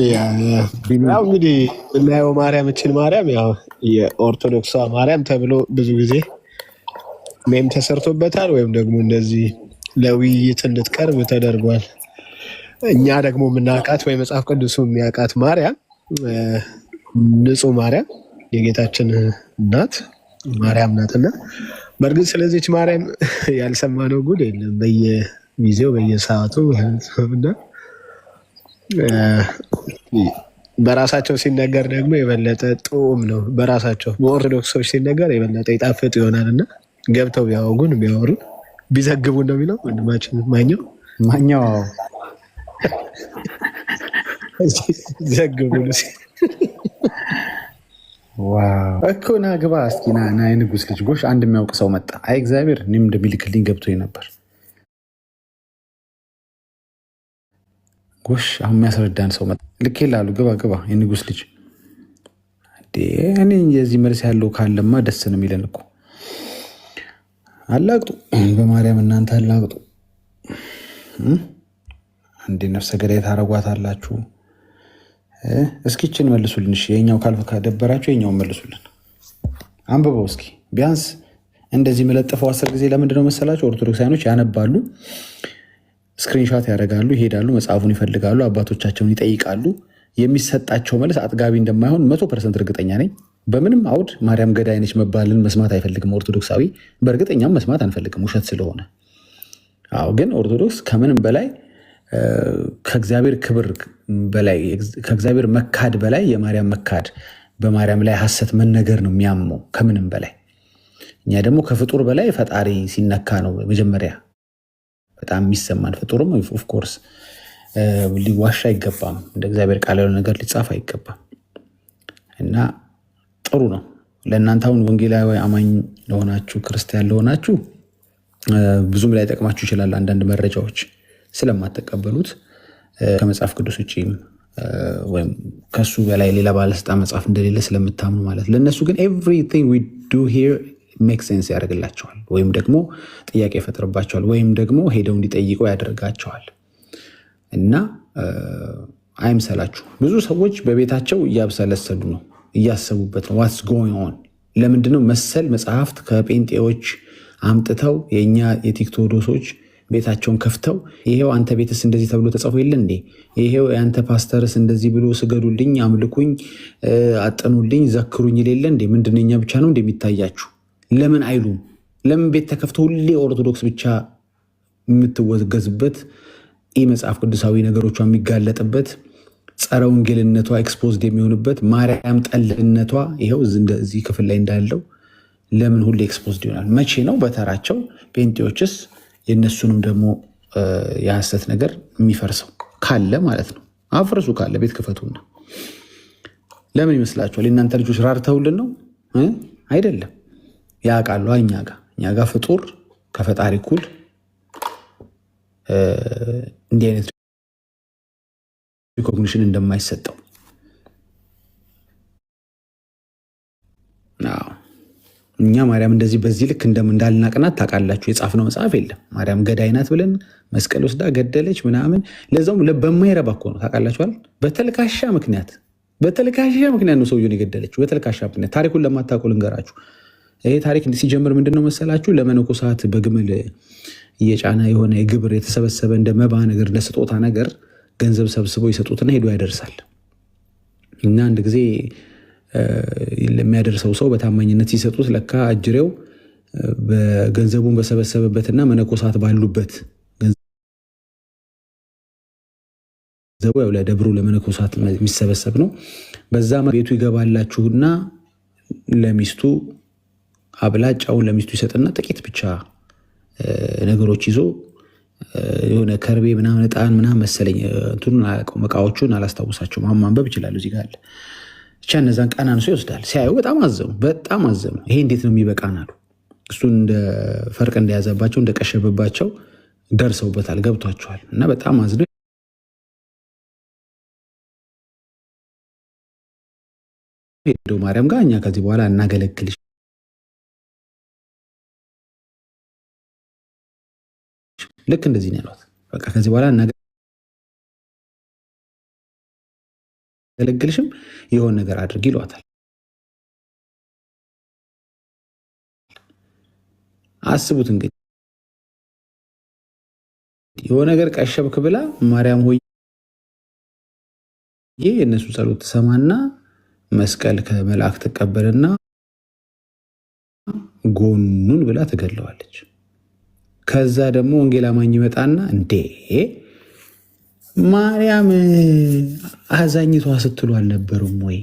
ያው እንግዲህ እናየው ማርያም ማርያም ያው የኦርቶዶክሷ ማርያም ተብሎ ብዙ ጊዜ ሜም ተሰርቶበታል፣ ወይም ደግሞ እንደዚህ ለውይይት እንድትቀርብ ተደርጓል። እኛ ደግሞ የምናውቃት ወይ መጽሐፍ ቅዱሱ የሚያውቃት ማርያም ንጹሕ ማርያም የጌታችን እናት ማርያም ናትና በእርግጥ ስለዚች ማርያም ያልሰማነው ጉድ የለም። በየጊዜው በየሰዓቱ እና በራሳቸው ሲነገር ደግሞ የበለጠ ጥዑም ነው። በራሳቸው በኦርቶዶክሶች ሲነገር የበለጠ ይጣፍጥ ይሆናል እና ገብተው ቢያወጉን ቢያወሩ ቢዘግቡ ነው የሚለው ወንድማችን ማኛው ዘግቡ እኮ ና ግባ እስኪ ና የንጉስ ልጅ ጎሽ። አንድ የሚያውቅ ሰው መጣ። አይ እግዚአብሔር እኔም እንደሚልክልኝ ገብቶ ነበር። ጎሽ አሁን የሚያስረዳን ሰው መጣ። ልክ ላሉ ግባ የንጉስ ልጅ። እኔ የዚህ መልስ ያለው ካለማ ደስ ነው የሚለን እኮ። አላቅጡ በማርያም እናንተ አላቅጡ። እንዴ ነፍሰ ገዳይ ታረጓት አላችሁ። እስኪችን መልሱልን። እሺ የኛው ካልፍ ካደበራችሁ የኛውን መልሱልን። አንብበው እስኪ ቢያንስ እንደዚህ መለጥፈው 10 ጊዜ ለምንድነው መሰላችሁ? ኦርቶዶክሳውያኖች ያነባሉ፣ ስክሪንሻት ያደርጋሉ፣ ይሄዳሉ፣ መጽሐፉን ይፈልጋሉ፣ አባቶቻቸውን ይጠይቃሉ። የሚሰጣቸው መልስ አጥጋቢ እንደማይሆን 100% እርግጠኛ ነኝ። በምንም አውድ ማርያም ገዳይ ነች መባልን መስማት አይፈልግም ኦርቶዶክሳዊ። በእርግጠኛም መስማት አንፈልግም ውሸት ስለሆነ። አዎ ግን ኦርቶዶክስ ከምንም በላይ ከእግዚአብሔር ክብር በላይ ከእግዚአብሔር መካድ በላይ የማርያም መካድ በማርያም ላይ ሐሰት መነገር ነው የሚያመው ከምንም በላይ። እኛ ደግሞ ከፍጡር በላይ ፈጣሪ ሲነካ ነው መጀመሪያ በጣም የሚሰማን። ፍጡርም ኦፍኮርስ ሊዋሻ አይገባም፣ እንደ እግዚአብሔር ቃል ያለው ነገር ሊጻፍ አይገባም። እና ጥሩ ነው ለእናንተ አሁን ወንጌላዊ አማኝ ለሆናችሁ ክርስቲያን ለሆናችሁ ብዙም ላይ ጠቅማችሁ ይችላል። አንዳንድ መረጃዎች ስለማትቀበሉት ከመጽሐፍ ቅዱስ ውጭም ወይም ከሱ በላይ ሌላ ባለስልጣን መጽሐፍ እንደሌለ ስለምታምኑ ማለት። ለእነሱ ግን ኤቭሪቲንግ ዊ ዱ ሂር ሜክ ሴንስ ያደርግላቸዋል፣ ወይም ደግሞ ጥያቄ ይፈጥርባቸዋል፣ ወይም ደግሞ ሄደው እንዲጠይቁ ያደርጋቸዋል። እና አይምሰላችሁ። ብዙ ሰዎች በቤታቸው እያብሰለሰሉ ነው፣ እያሰቡበት ነው። ዋትስ ጎይንግ ኦን። ለምንድነው መሰል መጽሐፍት ከጴንጤዎች አምጥተው የእኛ የቲክቶዶሶች ቤታቸውን ከፍተው ይሄው አንተ ቤትስ እንደዚህ ተብሎ ተጽፎ የለ እንዴ? ይሄው የአንተ ፓስተርስ እንደዚህ ብሎ ስገዱልኝ፣ አምልኩኝ፣ አጠኑልኝ፣ ዘክሩኝ የሌለ እንዴ? ምንድነው እኛ ብቻ ነው እንደሚታያችሁ? ለምን አይሉም? ለምን ቤት ተከፍተው ሁሌ ኦርቶዶክስ ብቻ የምትወገዝበት ኢ መጽሐፍ ቅዱሳዊ ነገሮቿ የሚጋለጥበት ጸረ ወንጌልነቷ ኤክስፖዝድ የሚሆንበት ማርያም ጠልነቷ ይኸው እዚህ ክፍል ላይ እንዳለው ለምን ሁሌ ኤክስፖዝድ ይሆናል? መቼ ነው በተራቸው ጴንጤዎችስ የእነሱንም ደግሞ የሐሰት ነገር የሚፈርሰው? ካለ ማለት ነው አፍርሱ፣ ካለ ቤት ክፈቱና። ለምን ይመስላችኋል? የእናንተ ልጆች ራርተውልን ነው አይደለም? ያውቃሉ። እኛ ጋር ፍጡር ከፈጣሪ እኩል እንዲህ አይነት ሪኮግኒሽን እንደማይሰጠው እኛ ማርያም እንደዚህ በዚህ ልክ እንዳልናቅናት ታውቃላችሁ። የጻፍነው መጽሐፍ የለም ማርያም ገዳይ ናት ብለን መስቀል ወስዳ ገደለች ምናምን። ለዛውም በማይረባ እኮ ነው ታውቃላችኋል። በተልካሻ ምክንያት ነው ሰውየውን የገደለችው። በተልካሻ ምክንያት ታሪኩን ለማታውቁ ልንገራችሁ። ይሄ ታሪክ ሲጀምር ምንድነው መሰላችሁ? ለመነኮሳት በግመል እየጫነ የሆነ የግብር የተሰበሰበ እንደ መባ ነገር እንደ ስጦታ ነገር ገንዘብ ሰብስበው ይሰጡትና ሄዶ ያደርሳል። እና አንድ ጊዜ ለሚያደርሰው ሰው በታማኝነት ሲሰጡት ለካ አጅሬው ገንዘቡን በሰበሰበበትና መነኮሳት ባሉበት ገንዘቡ ያው ለደብሩ ለመነኮሳት የሚሰበሰብ ነው። በዛ ቤቱ ይገባላችሁና ለሚስቱ አብላጫውን ለሚስቱ ይሰጥና ጥቂት ብቻ ነገሮች ይዞ የሆነ ከርቤ ምናምን ዕጣን ምናምን መሰለኝ እንትኑን እቃዎቹን አላስታውሳቸውም። አሁን ማንበብ ይችላሉ እዚህ ጋር አለ። ብቻ እነዛን ቀናንሶ ይወስዳል። ሲያዩ በጣም አዘኑ። ይሄ እንዴት ነው የሚበቃን አሉ። እሱን እንደ ፈርቅ እንደያዘባቸው እንደቀሸበባቸው ደርሰውበታል፣ ገብቷቸዋል። እና በጣም አዝነው ሄደው ማርያም ጋር እኛ ከዚህ በኋላ እናገለግልሽ ልክ እንደዚህ ነው ያሏት። በቃ ከዚህ በኋላ እናገለግልሽም የሆነ ነገር አድርጊ ይሏታል። አስቡት እንግዲህ የሆነ ነገር ቀሸብክ ብላ ማርያም ሆይ የእነሱ ጸሎት ትሰማና መስቀል ከመልአክ ትቀበልና ጎኑን ብላ ትገለዋለች። ከዛ ደግሞ ወንጌል አማኝ ይመጣና እንዴ ማርያም አዛኝቷ ስትሉ አልነበረም ወይ?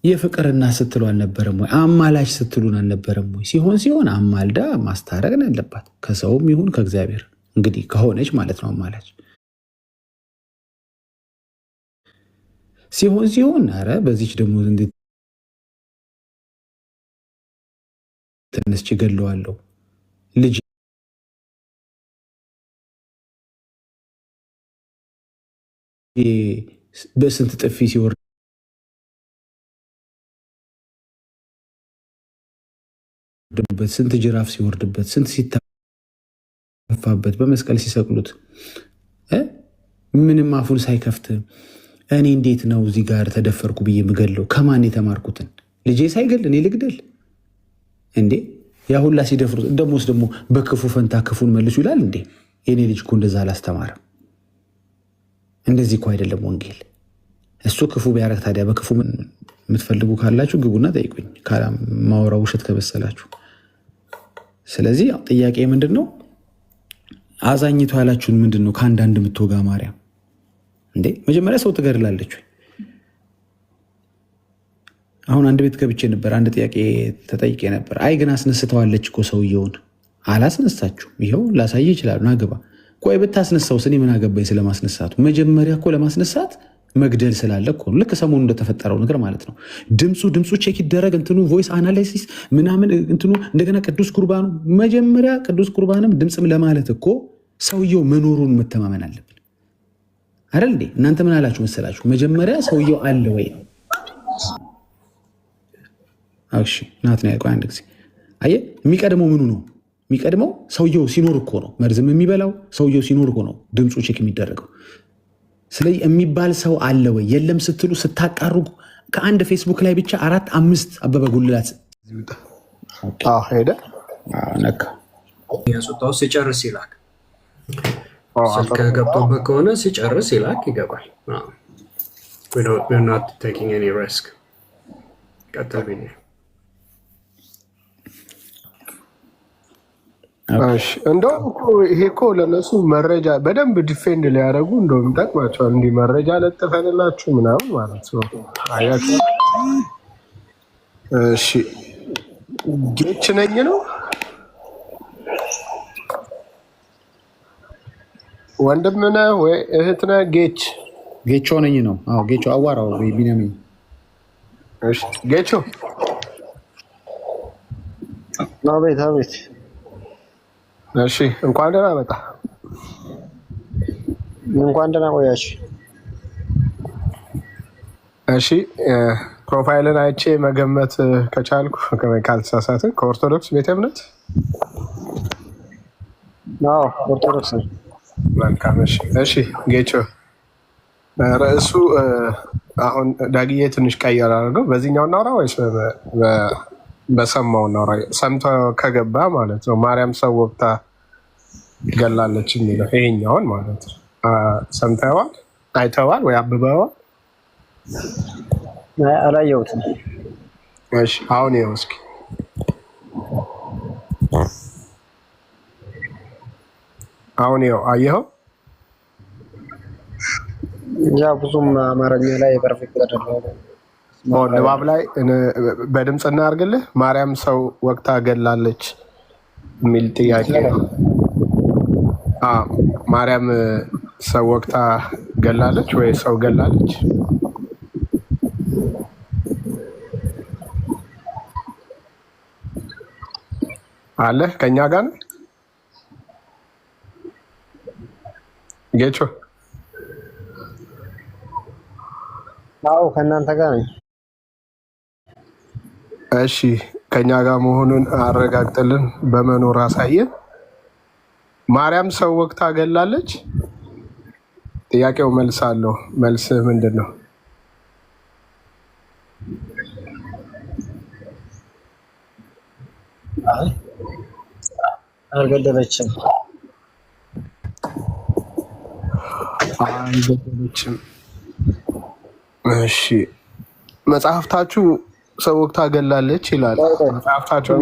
የፍቅርና ስትሉ አልነበረም ወይ? አማላች ስትሉን አልነበረም ወይ? ሲሆን አማልዳ ማስታረቅ ነው ያለባት ከሰውም ይሁን ከእግዚአብሔር። እንግዲህ ከሆነች ማለት ነው አማላች ሲሆን ኧረ በዚች ደግሞ እንዴት ተነስቼ ገለዋለሁ ልጅ በስንት ጥፊ ሲወርድበት፣ ስንት ጅራፍ ሲወርድበት፣ ስንት ሲተፋበት፣ በመስቀል ሲሰቅሉት ምንም አፉን ሳይከፍት እኔ እንዴት ነው እዚህ ጋር ተደፈርኩ ብዬ የምገለው? ከማን የተማርኩትን? ልጄ ሳይገል እኔ ልግደል እንዴ? ያ ሁላ ሲደፍሩት ደሞስ ደግሞ በክፉ ፈንታ ክፉን መልሱ ይላል እንዴ? የኔ ልጅ እኮ እንደዛ አላስተማረም። እንደዚህ እኮ አይደለም ወንጌል። እሱ ክፉ ቢያረግ ታዲያ በክፉ የምትፈልጉ ካላችሁ ግቡና ጠይቁኝ፣ ማወራው ውሸት ከበሰላችሁ። ስለዚህ ጥያቄ ምንድን ነው? አዛኝቱ ያላችሁን ምንድን ነው? ከአንዳንድ የምትወጋ ማርያም እንዴ! መጀመሪያ ሰው ትገድላለች ወይ? አሁን አንድ ቤት ገብቼ ነበር። አንድ ጥያቄ ተጠይቄ ነበር። አይ ግን አስነስተዋለች እኮ ሰውየውን። አላስነሳችሁም። ይኸው ላሳይ ይችላሉ። ናግባ ቆይ ብታስነሳው እኔ ምን አገባኝ ስለማስነሳቱ? መጀመሪያ እኮ ለማስነሳት መግደል ስላለ እኮ ልክ ሰሞኑ እንደተፈጠረው ነገር ማለት ነው። ድምፁ ቼክ ይደረግ እንትኑ ቮይስ አናላይሲስ ምናምን እንትኑ እንደገና ቅዱስ ቁርባኑ መጀመሪያ ቅዱስ ቁርባንም ድምፅም ለማለት እኮ ሰውየው መኖሩን መተማመን አለብን አይደል እንዴ? እናንተ ምን አላችሁ መሰላችሁ? መጀመሪያ ሰውየው አለ ወይ ነው። እሺ ናትናኤል ቆይ አንድ ጊዜ አየህ፣ የሚቀድመው ምኑ ነው? የሚቀድመው ሰውየው ሲኖር እኮ ነው። መርዝም የሚበላው ሰውየው ሲኖር እኮ ነው ድምፁ ቼክ የሚደረገው። ስለዚህ የሚባል ሰው አለ ወይ የለም ስትሉ ስታቃሩ ከአንድ ፌስቡክ ላይ ብቻ 4-5 አበበ ጉልላት ሄደ ነካ ያስወጣው ሲጨርስ ይላክ። ስልክ ገብቶበት ከሆነ ሲጨርስ ይላክ ይገባል። we're not taking any risk። ቀጥል ቢኒ። እንደውም ይሄ እኮ ለነሱ መረጃ በደንብ ዲፌንድ ሊያደርጉ እንደውም ጠቅማቸዋል። እንዲህ መረጃ ለጥፈንላችሁ ምናምን ማለት ነው። አያችሁ። እሺ ጌች ነኝ ነው ወንድም ነህ ወይ እህት ነህ? ጌቾ ነኝ ነው። አዎ ጌቾ አዋራው ወይ ቢኒያሚን። እሺ ጌቾ አቤት። እሺ እንኳን ደህና መጣ። እንኳን ደህና ቆያችሁ። እሺ ፕሮፋይልን አይቼ መገመት ከቻልኩ ካልተሳሳተ ከኦርቶዶክስ ቤተ እምነት? አዎ ኦርቶዶክስ ነው። መልካም። እሺ ጌቾ ርዕሱ አሁን ዳግዬ ትንሽ ቀየር አድርገው በዚህኛው እናውራ ወይስ በሰማው እናውራ? ሰምቶ ከገባ ማለት ነው ማርያም ሰው ወቅታ ገላለች የሚለው ይሄኛውን ማለት ነው። ሰምተዋል? አይተዋል ወይ አብበዋል? አላየሁትም። እሺ አሁን ይኸው እስኪ አየኸው? ያ ብዙም አማርኛ ላይ ፐርፌክት አይደለም። ንባብ ላይ በድምፅ እናድርግልህ። ማርያም ሰው ወቅታ ገላለች የሚል ጥያቄ ነው። ማርያም ሰው ወቅታ ገላለች ወይ ሰው ገላለች? አለ ከኛ ጋር ነው ጌቾ? አዎ ከእናንተ ጋር ነኝ። እሺ ከኛ ጋር መሆኑን አረጋግጥልን፣ በመኖር አሳየን። ማርያም ሰው ወቅታ ገላለች? ጥያቄው መልስ አለው። መልስ ምንድን ነው? አልገደለችም። እሺ መጽሐፍታችሁ ሰው ወቅታ ገላለች ይላል። መጽሐፍታችሁ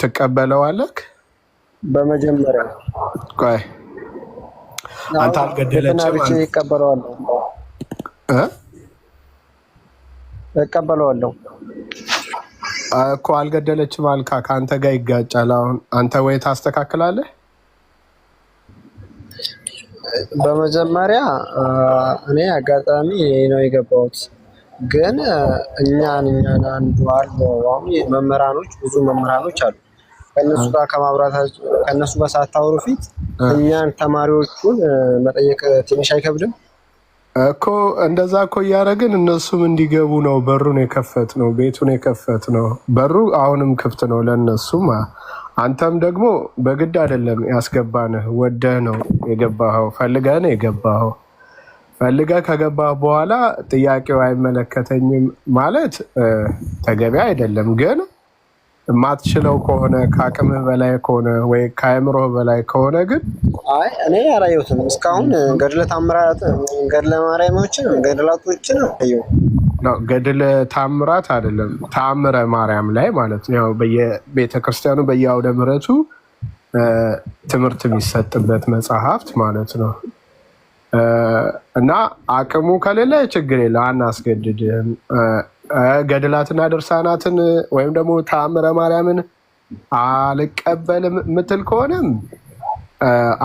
ትቀበለዋለህ? በመጀመሪያ ቆይ አንተ አልገደለችም እቀበለዋለሁ እኮ አልገደለችም አልካ ከአንተ ጋር ይጋጫል። አሁን አንተ ወይ ታስተካክላለህ? በመጀመሪያ እኔ አጋጣሚ ነው የገባሁት፣ ግን እኛን አንዱ መምህራኖች ብዙ መምህራኖች አሉ። ከነሱ ጋር ከማብራታችሁ ከነሱ ጋር ሳታወሩ ፊት እኛን ተማሪዎቹን መጠየቅ ትንሽ አይከብድም እኮ? እንደዛ እኮ እያደረግን እነሱም እንዲገቡ ነው በሩን የከፈት ነው፣ ቤቱን የከፈት ነው። በሩ አሁንም ክፍት ነው ለእነሱም። አንተም ደግሞ በግድ አይደለም ያስገባንህ፣ ወደህ ነው የገባኸው፣ ፈልገህ ነው የገባኸው። ፈልገህ ከገባህ በኋላ ጥያቄው አይመለከተኝም ማለት ተገቢ አይደለም። ግን የማትችለው ከሆነ ከአቅምህ በላይ ከሆነ ወይ ከአእምሮህ በላይ ከሆነ ግን እኔ አላየሁትም እስካሁን። ገድለ ታምራት፣ ገድለ ማርያሞችን፣ ገድላቶችን አየሁ። ገድለ ታምራት አይደለም፣ ተአምረ ማርያም ላይ ማለት ነው። በየቤተክርስቲያኑ በየአውደ ምሕረቱ ትምህርት የሚሰጥበት መጽሐፍት ማለት ነው። እና አቅሙ ከሌለ ችግር የለ አናስገድድም። ገድላትና ድርሳናትን ወይም ደግሞ ተአምረ ማርያምን አልቀበልም ምትል ከሆነም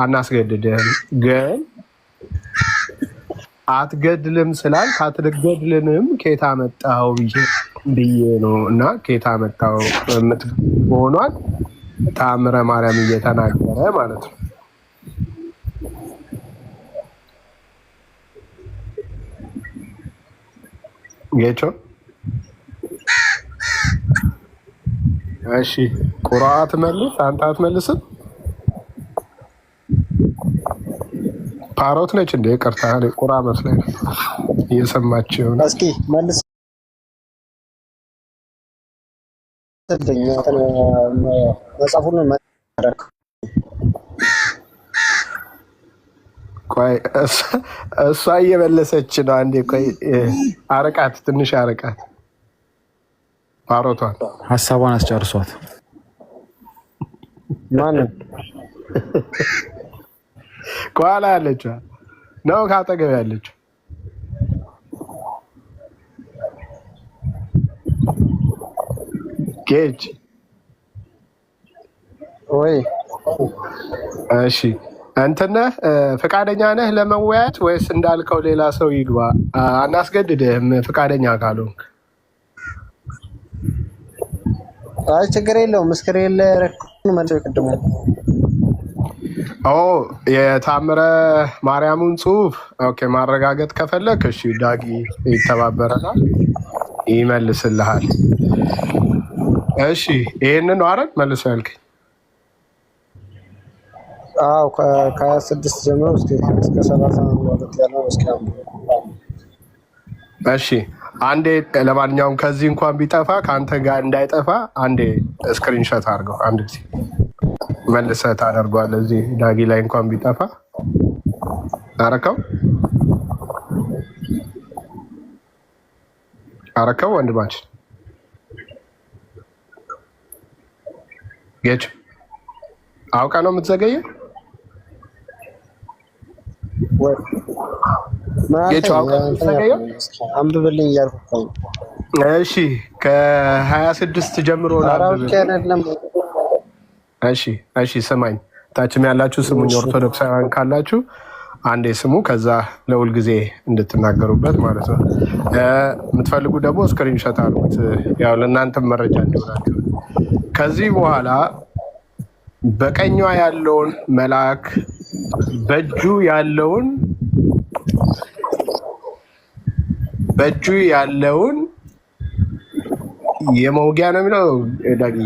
አናስገድድም። ግን አትገድልም ስላልክ አትገድልንም ኬታ መጣው ብዬ ነው። እና ኬታ መጣው ሆኗል ተአምረ ማርያም እየተናገረ ማለት ነው። ጌቾ እሺ፣ ቁርአት መልስ። አንተ አትመልስም? ፓሮት ነች እንደ ይቅርታ፣ ቁራ መስለኝ እየሰማችሁ ነው። እስኪ መልስ። መጽሐፉን መረክ ቆይ እሷ እየመለሰች ነው። አንዴ ቆይ አረቃት፣ ትንሽ አረቃት። ፓሮቷን ሀሳቧን አስጨርሷት። ማንም ከኋላ ያለችው ነው ካጠገብ ያለችው? ጌጅ ወይ? እሺ እንትን ነህ ፈቃደኛ ነህ ለመወያየት ወይስ እንዳልከው ሌላ ሰው ይግባ? አናስገድድህም ፈቃደኛ ካልሆንክ። አይ ችግር የለውም። ምስክር የለ ረክኑ ማለት ቅድሙ የታምረ ማርያሙን ጽሑፍ ኦኬ ማረጋገጥ ከፈለክ እሺ ዳጊ ይተባበረናል፣ ይመልስልሃል። እሺ ይሄንን ነው አይደል መልሶ ያልከኝ? አዎ ከ26 ጀምሮ እስከ 32 ያለው እስከ እሺ አንዴ ለማንኛውም ከዚህ እንኳን ቢጠፋ ከአንተ ጋር እንዳይጠፋ አንዴ ስክሪንሾት አድርገው አንድ ጊዜ መልሰህ ታደርገዋለህ። እዚህ ዳጊ ላይ እንኳን ቢጠፋ አረከው ወንድማችን ጌች አውቃ ነው የምትዘገየው? ጌች አውቃ ነው የምትዘገየው? አንብብልኝ እያልኩ ነው። እሺ ከ26 ጀምሮ እሺ ስማኝ፣ ታችም ያላችሁ ስሙኝ፣ ኦርቶዶክሳውያን ካላችሁ አንዴ ስሙ፣ ከዛ ለሁል ጊዜ እንድትናገሩበት ማለት ነው። የምትፈልጉ ደግሞ ስክሪንሾት አሉት፣ ያው ለእናንተም መረጃ እንዲሆናችሁ። ከዚህ በኋላ በቀኟ ያለውን መልአክ በእጁ ያለውን የመውጊያ ነው የሚለው ዳጊ።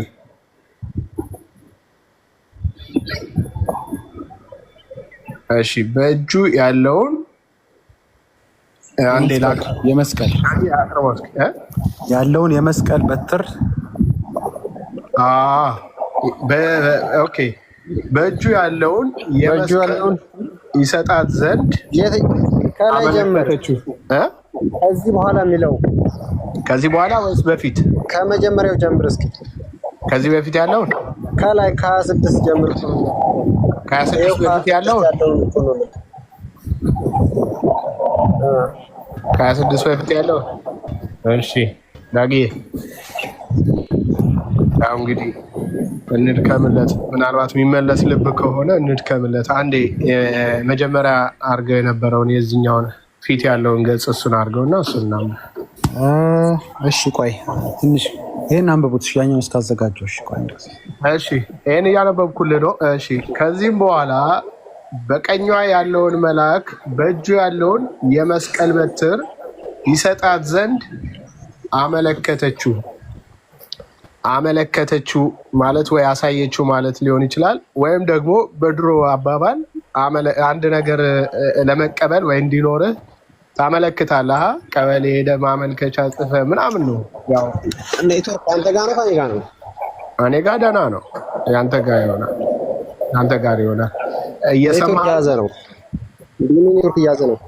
እሺ በእጁ ያለውን አንዴ ላክ የመስቀል ያለውን የመስቀል በትር ኦኬ በእጁ ያለውን የመስቀል ይሰጣት ዘንድ ከላይ ጀመረችው። ከዚህ በኋላ የሚለው ከዚህ በኋላ ወይስ በፊት? ከመጀመሪያው ጀምር እስኪ። ከዚህ በፊት ያለውን ከላይ ከ26 ጀምር። ከ26 በፊት ያለውን ከ26 በፊት ያለውን እሺ ዳጊ ያው እንግዲህ እንድከምለት፣ ምናልባት የሚመለስ ልብ ከሆነ እንድከምለት። አንዴ መጀመሪያ አድርገው የነበረውን የዚህኛውን ፊት ያለውን ገጽ እሱን አድርገውና እሱን እሺ ቆይ ትንሽ ይሄን አንብቡት። ያኛውን እስካዘጋጀው እሺ ቆይ እሺ ይሄን እያነበብኩልህ ነው። እሺ ከዚህም በኋላ በቀኟ ያለውን መልአክ በእጁ ያለውን የመስቀል በትር ይሰጣት ዘንድ አመለከተችው ማለት ወይ አሳየችው ማለት ሊሆን ይችላል። ወይም ደግሞ በድሮ አባባል አንድ ነገር ለመቀበል ወይ እንዲኖርህ ታመለክታለህ። ቀበሌ ሄደህ ማመልከቻ ጽፈህ ምናምን ነው። ያው ኔትወርክ አንተ ጋር ነው ከኔ ጋር ነው? እኔ ጋር ደህና ነው። ያንተ ጋር ይሆናል፣ አንተ ጋር ይሆናል። ኔትወርክ ያዘ ነው። ኔትወርክ ያዘ ነው።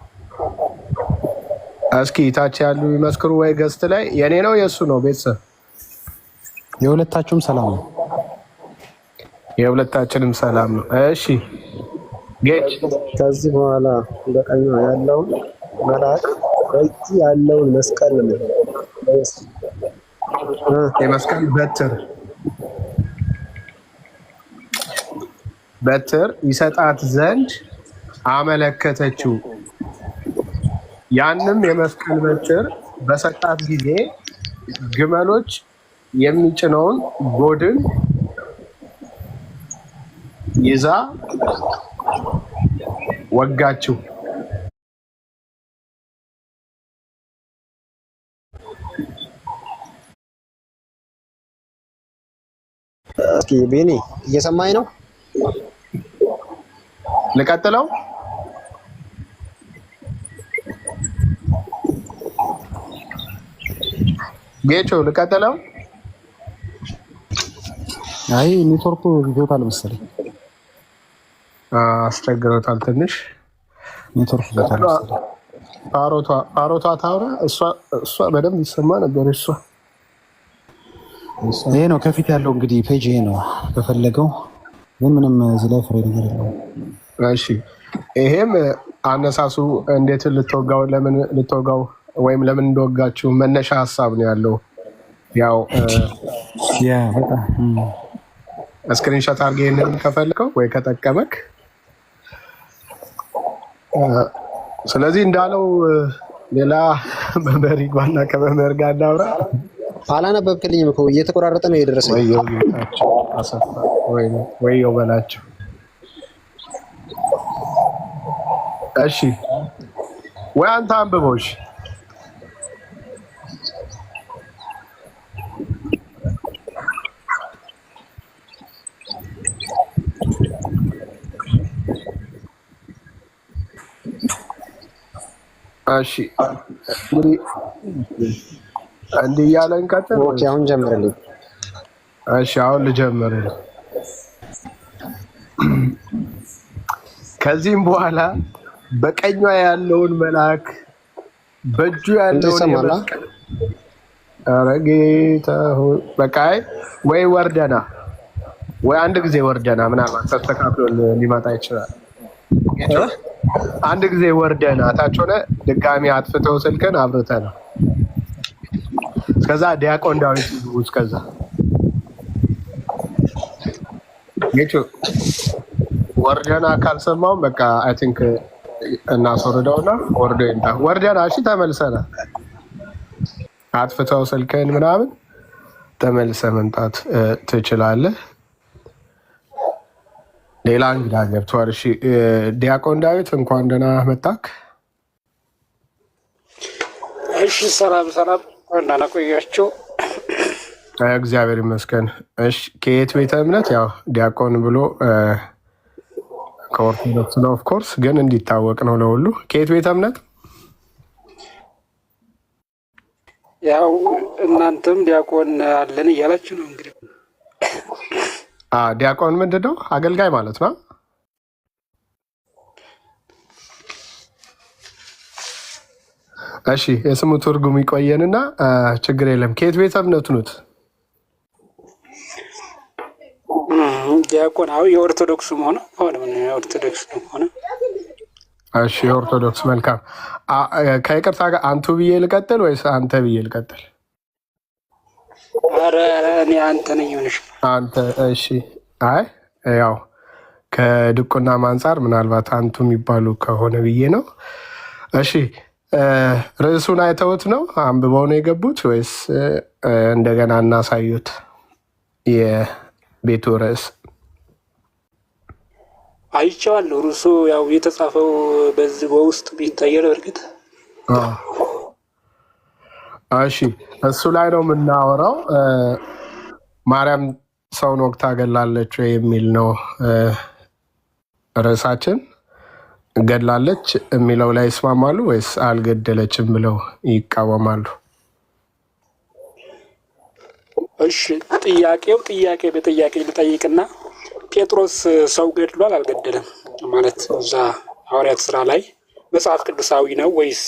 እስኪ ታች ያሉ ይመስክሩ ወይ ገስት ላይ የኔ ነው የሱ ነው ቤተሰብ የሁለታችሁም ሰላም ነው። የሁለታችንም ሰላም ነው። እሺ ጌች ከዚህ በኋላ በቀኝ ያለውን መልአክ በእጁ ያለውን መስቀል ነው የመስቀል በትር ይሰጣት ዘንድ አመለከተችው። ያንም የመስቀል በትር በሰጣት ጊዜ ግመሎች የሚጭነውን ጎድን ይዛ ወጋችው። እስኪ ቤኒ እየሰማኝ ነው? ልቀጥለው? ጌቾ ልቀጥለው? አይ ኔትወርኩ ይዞታል መሰለኝ። አስቸግሮታል ትንሽ ኔትወርክ ይዞታል መሰለኝ። ፓሮቷ ታውራ እሷ በደንብ ይሰማ ነበር። ይሄ ነው ከፊት ያለው እንግዲህ ፔጅ ይሄ ነው። ከፈለገው ግን ምንም እዚህ ላይ ፍሬ ነገር የለውም። እሺ ይሄም አነሳሱ እንዴት ልትወጋው ለምን ልትወጋው ወይም ለምን እንደወጋችሁ መነሻ ሀሳብ ነው ያለው። ያው ያ በጣም ስክሪንሾት አድርገህ ይሄንን ከፈልከው ወይ ከጠቀመክ ስለዚህ እንዳለው ሌላ መምህር ይግባና ከመምህር ጋር እናውራ። አላነበብክልኝም እኮ እየተቆራረጠ ነው የደረሰኝ። ወይው በላቸው። እሺ ወይ አንተ አንብቦሽ እሺ እንግዲህ እንዲህ እያለን ቀጥል። ኦኬ አሁን ጀምርልኝ። እሺ አሁን ልጀምርልህ። ከዚህም በኋላ በቀኟ ያለውን መልአክ በእጁ ያለውን ኧረ ጌታ ሆይ በቃ ወይ ወርደና ወይ አንድ ጊዜ ወርደና ምናልባት ተስተካክሎ ሊመጣ ይችላል። አንድ ጊዜ ወርደና ታች ሆነ ድጋሚ አጥፍተው ስልክን አብርተና እስከዛ ዲያቆን ዳዊት እስከዛ ጌቾ ወርደና ካልሰማው በቃ አይ ቲንክ እናስወርደውና ወርዶ ይንታ ወርደና። እሺ ተመልሰና አጥፍተው ስልክን ምናምን ተመልሰ መምጣት ትችላለህ። ሌላ እንግዳ ገብቷል። እሺ ዲያቆን ዳዊት እንኳን ደህና መጣክ። እሺ ሰላም እንደምን ቆያችሁ? እግዚአብሔር ይመስገን። እሺ ከየት ቤተ እምነት? ያው ዲያቆን ብሎ ከኦርቶዶክስ ነው ኦፍ ኮርስ፣ ግን እንዲታወቅ ነው ለሁሉ። ከየት ቤተ እምነት? ያው እናንተም ዲያቆን አለን እያላችሁ ነው እንግዲህ። ዲያቆን ምንድን ነው? አገልጋይ ማለት ነው። እሺ የስሙ ትርጉም ይቆየንና ችግር የለም። ከየት ቤተ እምነት ኑት? ዲያቆን አዎ የኦርቶዶክስ ሆነ የኦርቶዶክስ ሆነ። እሺ የኦርቶዶክስ መልካም። ከይቅርታ ጋር አንቱ ብዬ ልቀጥል ወይስ አንተ ብዬ ልቀጥል? ኧረ እኔ አንተ ነኝ ሆነሽ አንተ። እሺ አይ ያው ከድቁናም አንጻር ምናልባት አንቱ የሚባሉ ከሆነ ብዬ ነው። እሺ ርዕሱን አይተውት ነው አንብበው ነው የገቡት ወይስ እንደገና እናሳዩት? የቤቱ ርዕስ አይቼዋለሁ። ርዕሱ ያው የተጻፈው በዚህ በውስጥ ቢታየው እርግጥ። እሺ እሱ ላይ ነው የምናወራው። ማርያም ሰውን ወግታ ገላለች የሚል ነው ርዕሳችን። ገድላለች የሚለው ላይ ይስማማሉ ወይስ አልገደለችም ብለው ይቃወማሉ? እሺ ጥያቄ በጥያቄ ልጠይቅና ጴጥሮስ ሰው ገድሏል አልገደለም ማለት እዛ ሐዋርያት ስራ ላይ መጽሐፍ ቅዱሳዊ ነው ወይስ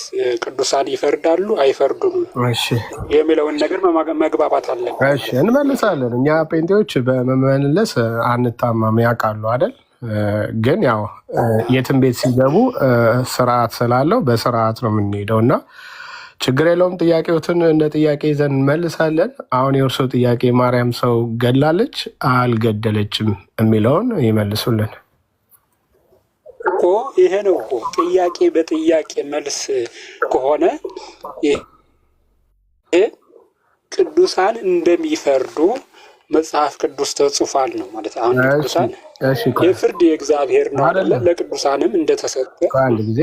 ቅዱሳን ይፈርዳሉ አይፈርዱም የሚለውን ነገር መግባባት አለን። እሺ እንመልሳለን። እኛ ጴንጤዎች በመመለስ አንታማም፣ ያውቃሉ አይደል? ግን ያው የትም ቤት ሲገቡ ስርዓት ስላለው በስርዓት ነው የምንሄደው እና ችግር የለውም። ጥያቄዎትን እንደ ጥያቄ ይዘን እንመልሳለን። አሁን የእርሶ ጥያቄ ማርያም ሰው ገድላለች አልገደለችም የሚለውን ይመልሱልን እኮ። ይሄ ነው እኮ ጥያቄ በጥያቄ መልስ ከሆነ ቅዱሳን እንደሚፈርዱ መጽሐፍ ቅዱስ ተጽፏል ነው ማለት። አሁን ቅዱሳን የፍርድ የእግዚአብሔር ነው አይደለ? ለቅዱሳንም እንደተሰጠ አንድ ጊዜ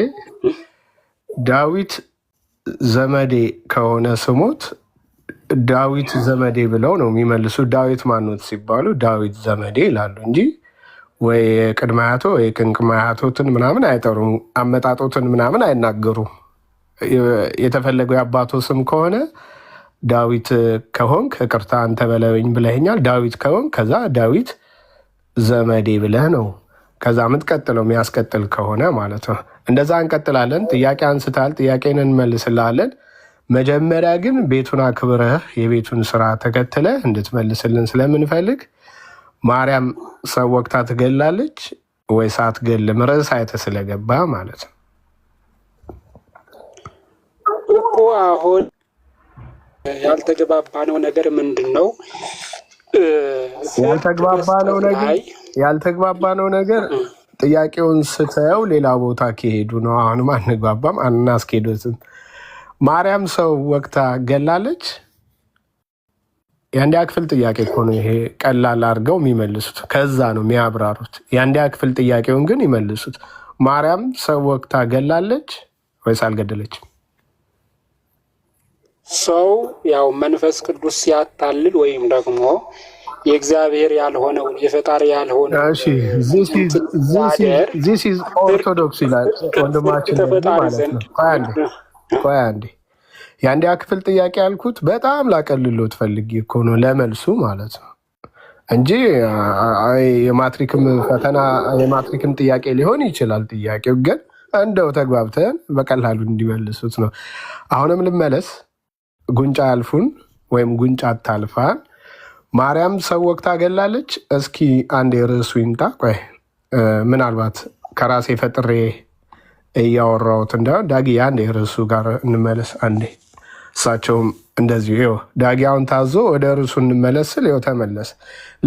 ዳዊት ዘመዴ ከሆነ ስሞት ዳዊት ዘመዴ ብለው ነው የሚመልሱ። ዳዊት ማኖት ሲባሉ ዳዊት ዘመዴ ይላሉ እንጂ ወይ ቅድመ አያቶ ወይ ቅንቅመ አያቶትን ምናምን አይጠሩም። አመጣጦትን ምናምን አይናገሩም። የተፈለገው የአባቶ ስም ከሆነ ዳዊት ከሆንክ ይቅርታ አንተ በለኝ ብለኸኛል። ዳዊት ከሆንክ ከዛ ዳዊት ዘመዴ ብለህ ነው ከዛ የምትቀጥለው የሚያስቀጥል ከሆነ ማለት ነው። እንደዛ እንቀጥላለን። ጥያቄ አንስታል፣ ጥያቄን እንመልስላለን። መጀመሪያ ግን ቤቱን አክብረህ የቤቱን ስራ ተከትለህ እንድትመልስልን ስለምንፈልግ ማርያም ሰው ወቅታ ትገላለች ወይስ አትገልም? ርዕስ አይተህ ስለገባ ማለት ነው እኮ። አሁን ያልተግባባነው ነገር ምንድን ነው? ያልተግባባነው ነገር ጥያቄውን ስተው ሌላ ቦታ ከሄዱ ነው። አሁንም አንግባባም፣ አናስኬዱትም። ማርያም ሰው ወቅታ ገላለች የአንዲያ ክፍል ጥያቄ እኮ ነው ይሄ። ቀላል አድርገው የሚመልሱት ከዛ ነው የሚያብራሩት። የአንዲያ ክፍል ጥያቄውን ግን ይመልሱት። ማርያም ሰው ወቅታ ገላለች ወይስ አልገደለችም? ሰው ያው መንፈስ ቅዱስ ሲያታልል ወይም ደግሞ የእግዚአብሔር ያልሆነውን የፈጣሪ ያልሆነ ዚስ ኢዝ ኦርቶዶክስ ይላል ወንድማችን ማለት ነው። ቆይ አንዴ የአንዲያ ክፍል ጥያቄ ያልኩት በጣም ላቀልሎት ፈልጌ እኮ ነው ለመልሱ ማለት ነው እንጂ የማትሪክም ፈተና የማትሪክም ጥያቄ ሊሆን ይችላል። ጥያቄው ግን እንደው ተግባብተን በቀላሉ እንዲመልሱት ነው። አሁንም ልመለስ። ጉንጫ ያልፉን ወይም ጉንጫ አታልፋን ማርያም ሰው ወቅታ ገላለች። እስኪ አንድ የርዕሱ ይምጣ። ቆይ ምናልባት ከራሴ ፈጥሬ እያወራሁት እንደሆነ ዳጊ አንድ የርዕሱ ጋር እንመለስ አንዴ። እሳቸውም እንደዚሁ ይኸው ዳጊ አሁን ታዞ ወደ ርዕሱ እንመለስ ስል ይኸው ተመለስ።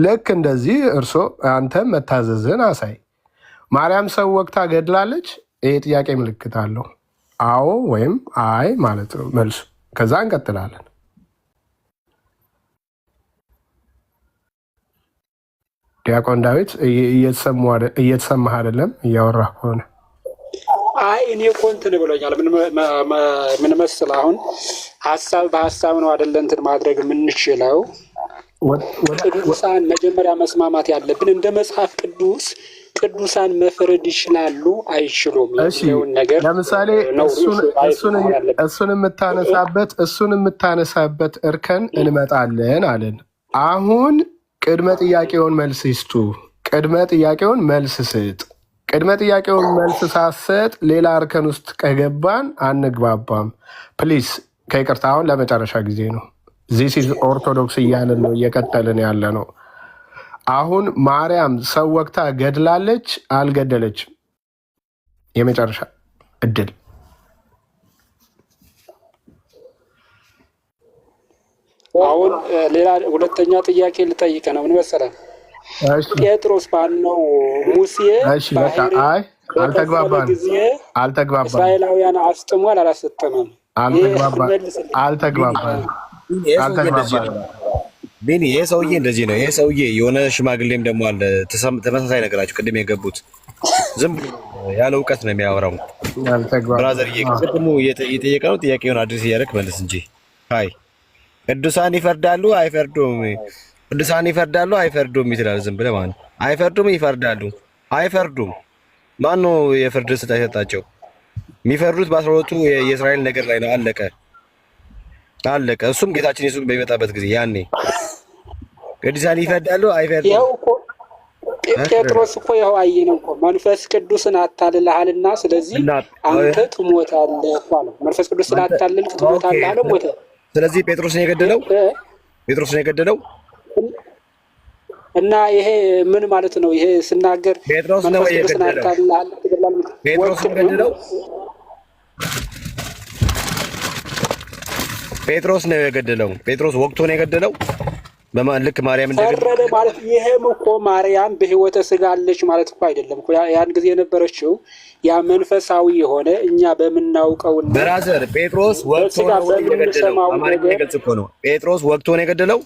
ልክ እንደዚህ እርሶ አንተም መታዘዝን አሳይ። ማርያም ሰው ወቅታ ገድላለች። ይሄ ጥያቄ ምልክት አለው። አዎ ወይም አይ ማለት ነው መልሱ። ከዛ እንቀጥላለን። ዲያቆን ዳዊት እየተሰማህ አይደለም እያወራህ ከሆነ? አይ እኔ እኮ እንትን ብሎኛል። ምን መሰለህ አሁን ሀሳብ በሀሳብ ነው አይደለ እንትን ማድረግ የምንችለው። ቅዱሳን መጀመሪያ መስማማት ያለብን እንደ መጽሐፍ ቅዱስ ቅዱሳን መፍረድ ይችላሉ አይችሉም የሚለውን ነገር ለምሳሌ እሱን የምታነሳበት እርከን እንመጣለን አለን። አሁን ቅድመ ጥያቄውን መልስ ይስጡ። ቅድመ ጥያቄውን መልስ ስጥ። ቅድመ ጥያቄውን መልስ ሳሰጥ ሌላ እርከን ውስጥ ከገባን አንግባባም። ፕሊስ ከይቅርታ አሁን ለመጨረሻ ጊዜ ነው። ዚስ ኢዝ ኦርቶዶክስ እያልን ነው እየቀጠልን ያለ ነው። አሁን ማርያም ሰው ወቅታ ገድላለች አልገደለችም? የመጨረሻ እድል። አሁን ሌላ ሁለተኛ ጥያቄ ልጠይቅ ነው። ምን መሰለህ ጴጥሮስ ማነው ሙሴ አልተግባባንም። እስራኤላውያን አስጥሟል አላሰጠመም? አልተግባባንም። ቤኒ ይሄ ሰውዬ እንደዚህ ነው። ይሄ ሰውዬ የሆነ ሽማግሌም ደግሞ አለ ተመሳሳይ ነገራቸው ቅድም የገቡት ዝም ብሎ ያለ እውቀት ነው የሚያወራው። ብራዘር ቅድሙ እየጠየቀ ነው። ጥያቄውን አዲስ እያደረግ መልስ እንጂ ሀይ ቅዱሳን ይፈርዳሉ አይፈርዱም? ቅዱሳን ይፈርዳሉ አይፈርዱም ይችላል። ዝም ብለህ ማለት አይፈርዱም ይፈርዳሉ አይፈርዱም። ማነው የፍርድ ስልጣን የሰጣቸው? የሚፈርዱት በ12ቱ የእስራኤል ነገር ላይ ነው። አለቀ። እሱም ጌታችን ኢየሱስ በሚመጣበት ጊዜ ያኔ ቅዱሳን ይፈርዳሉ አይፈርዱም? ጴጥሮስ እኮ ይኸው አየነው እኮ መንፈስ ቅዱስን አታልልሃልና ስለዚህ አንተ ትሞታለህ እኮ አለው። መንፈስ ቅዱስን አታልልህ ትሞታለህ አለ፣ ሞተ። ስለዚህ ጴጥሮስን የገደለው እና ይሄ ምን ማለት ነው? ይሄ ስናገር ጴጥሮስ ነው የገደለው። ጴጥሮስ ወቅቶ ነው የገደለው። ልክ ማርያም ፈረደ ማለት ይሄም እኮ ማርያም በሕይወተ ሥጋ አለች ማለት እኮ አይደለም እኮ። ያን ጊዜ የነበረችው ያ መንፈሳዊ የሆነ እኛ በምናውቀው ብራዘር ጴጥሮስ ወቅቶ ነው የገደለው። አማርኛ ግልጽ እኮ ነው። ጴጥሮስ ወቅቶ ነው የገደለው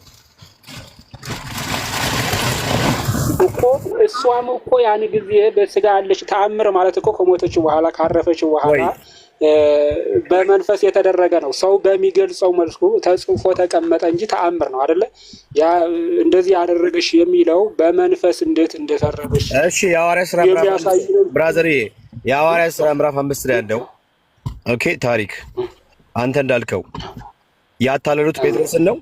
እኮ። እሷም እኮ ያን ጊዜ በሥጋ አለች። ተአምር ማለት እኮ ከሞተች በኋላ ካረፈች በኋላ በመንፈስ የተደረገ ነው። ሰው በሚገልጸው መልኩ ተጽፎ ተቀመጠ እንጂ ተአምር ነው አይደለ? ያ እንደዚህ ያደረገሽ የሚለው በመንፈስ እንዴት እንደተረበሽ። እሺ የሐዋርያት ሥራ ምዕራፍ ብራዘር፣ የሐዋርያት ሥራ ምዕራፍ 5 ላይ ያለው ኦኬ ታሪክ አንተ እንዳልከው ያታለሉት ጴጥሮስን ነው፣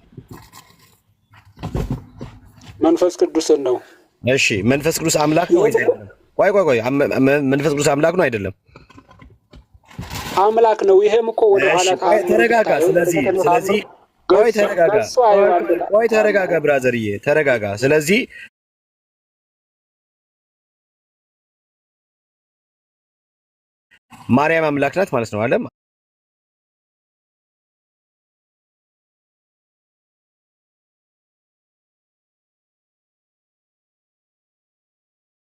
መንፈስ ቅዱስን ነው። እሺ መንፈስ ቅዱስ አምላክ ነው ወይስ አይደለም? ቆይ መንፈስ ቅዱስ አምላክ ነው አይደለም? አምላክ ነው። ይሄም እኮ ወደ ኋላ ተረጋጋ። ስለዚህ ተረጋጋ ብራዘርዬ ተረጋጋ። ስለዚህ ማርያም አምላክ ናት ማለት ነው አለ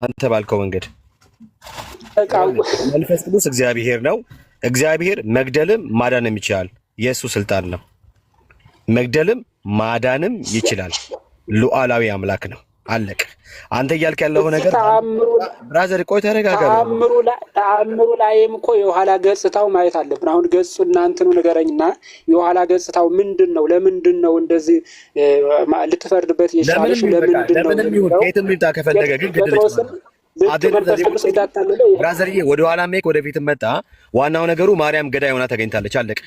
አንተ ባልከው መንገድ። መንፈስ ቅዱስ እግዚአብሔር ነው። እግዚአብሔር መግደልም ማዳንም ይችላል። የእሱ ስልጣን ነው። መግደልም ማዳንም ይችላል። ሉዓላዊ አምላክ ነው። አለቀ። አንተ እያልክ ያለው ነገር ብራዘር፣ ቆይ ተረጋጋ። ተአምሩ ላይም እኮ የኋላ ገጽታው ማየት አለብን። አሁን ገጹ እናንተኑ ንገረኝና የኋላ ገጽታው ምንድን ነው? ለምንድን ነው እንደዚህ ልትፈርድበት የቻልሽ? ለምንድን ነው? ከየትም ሊምጣ ከፈለገ ግን ብራዘርዬ ወደኋላ ሜክ ወደፊት መጣ። ዋናው ነገሩ ማርያም ገዳይ ሆና ተገኝታለች። አለቀ።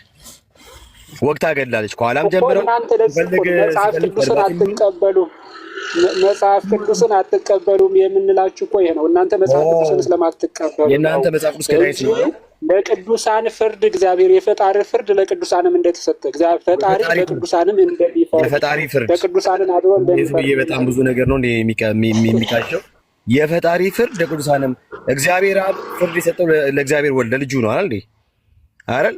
ወቅታ ገድላለች። ከኋላም ጀምረው መጽሐፍ ቅዱስን አትቀበሉም፣ መጽሐፍ ቅዱስን አትቀበሉም የምንላችሁ እኮ ይሄ ነው። እናንተ መጽሐፍ ቅዱስን ስለማትቀበሉ የእናንተ መጽሐፍ ቅዱስ ገዳይ ስለሆነ ለቅዱሳን ፍርድ እግዚአብሔር የፈጣሪ ፍርድ ለቅዱሳንም እንደተሰጠ እግዚአብሔር ፈጣሪ ለቅዱሳንም እንደሚፈርድ የፈጣሪ ፍርድ ለቅዱሳንን አድሮ እንደሚፈርድ በጣም ብዙ ነገር ነው የሚካቸው። የፈጣሪ ፍርድ ለቅዱሳንም እግዚአብሔር አብ ፍርድ የሰጠው ለእግዚአብሔር ወልድ ለልጁ ነው አይደል?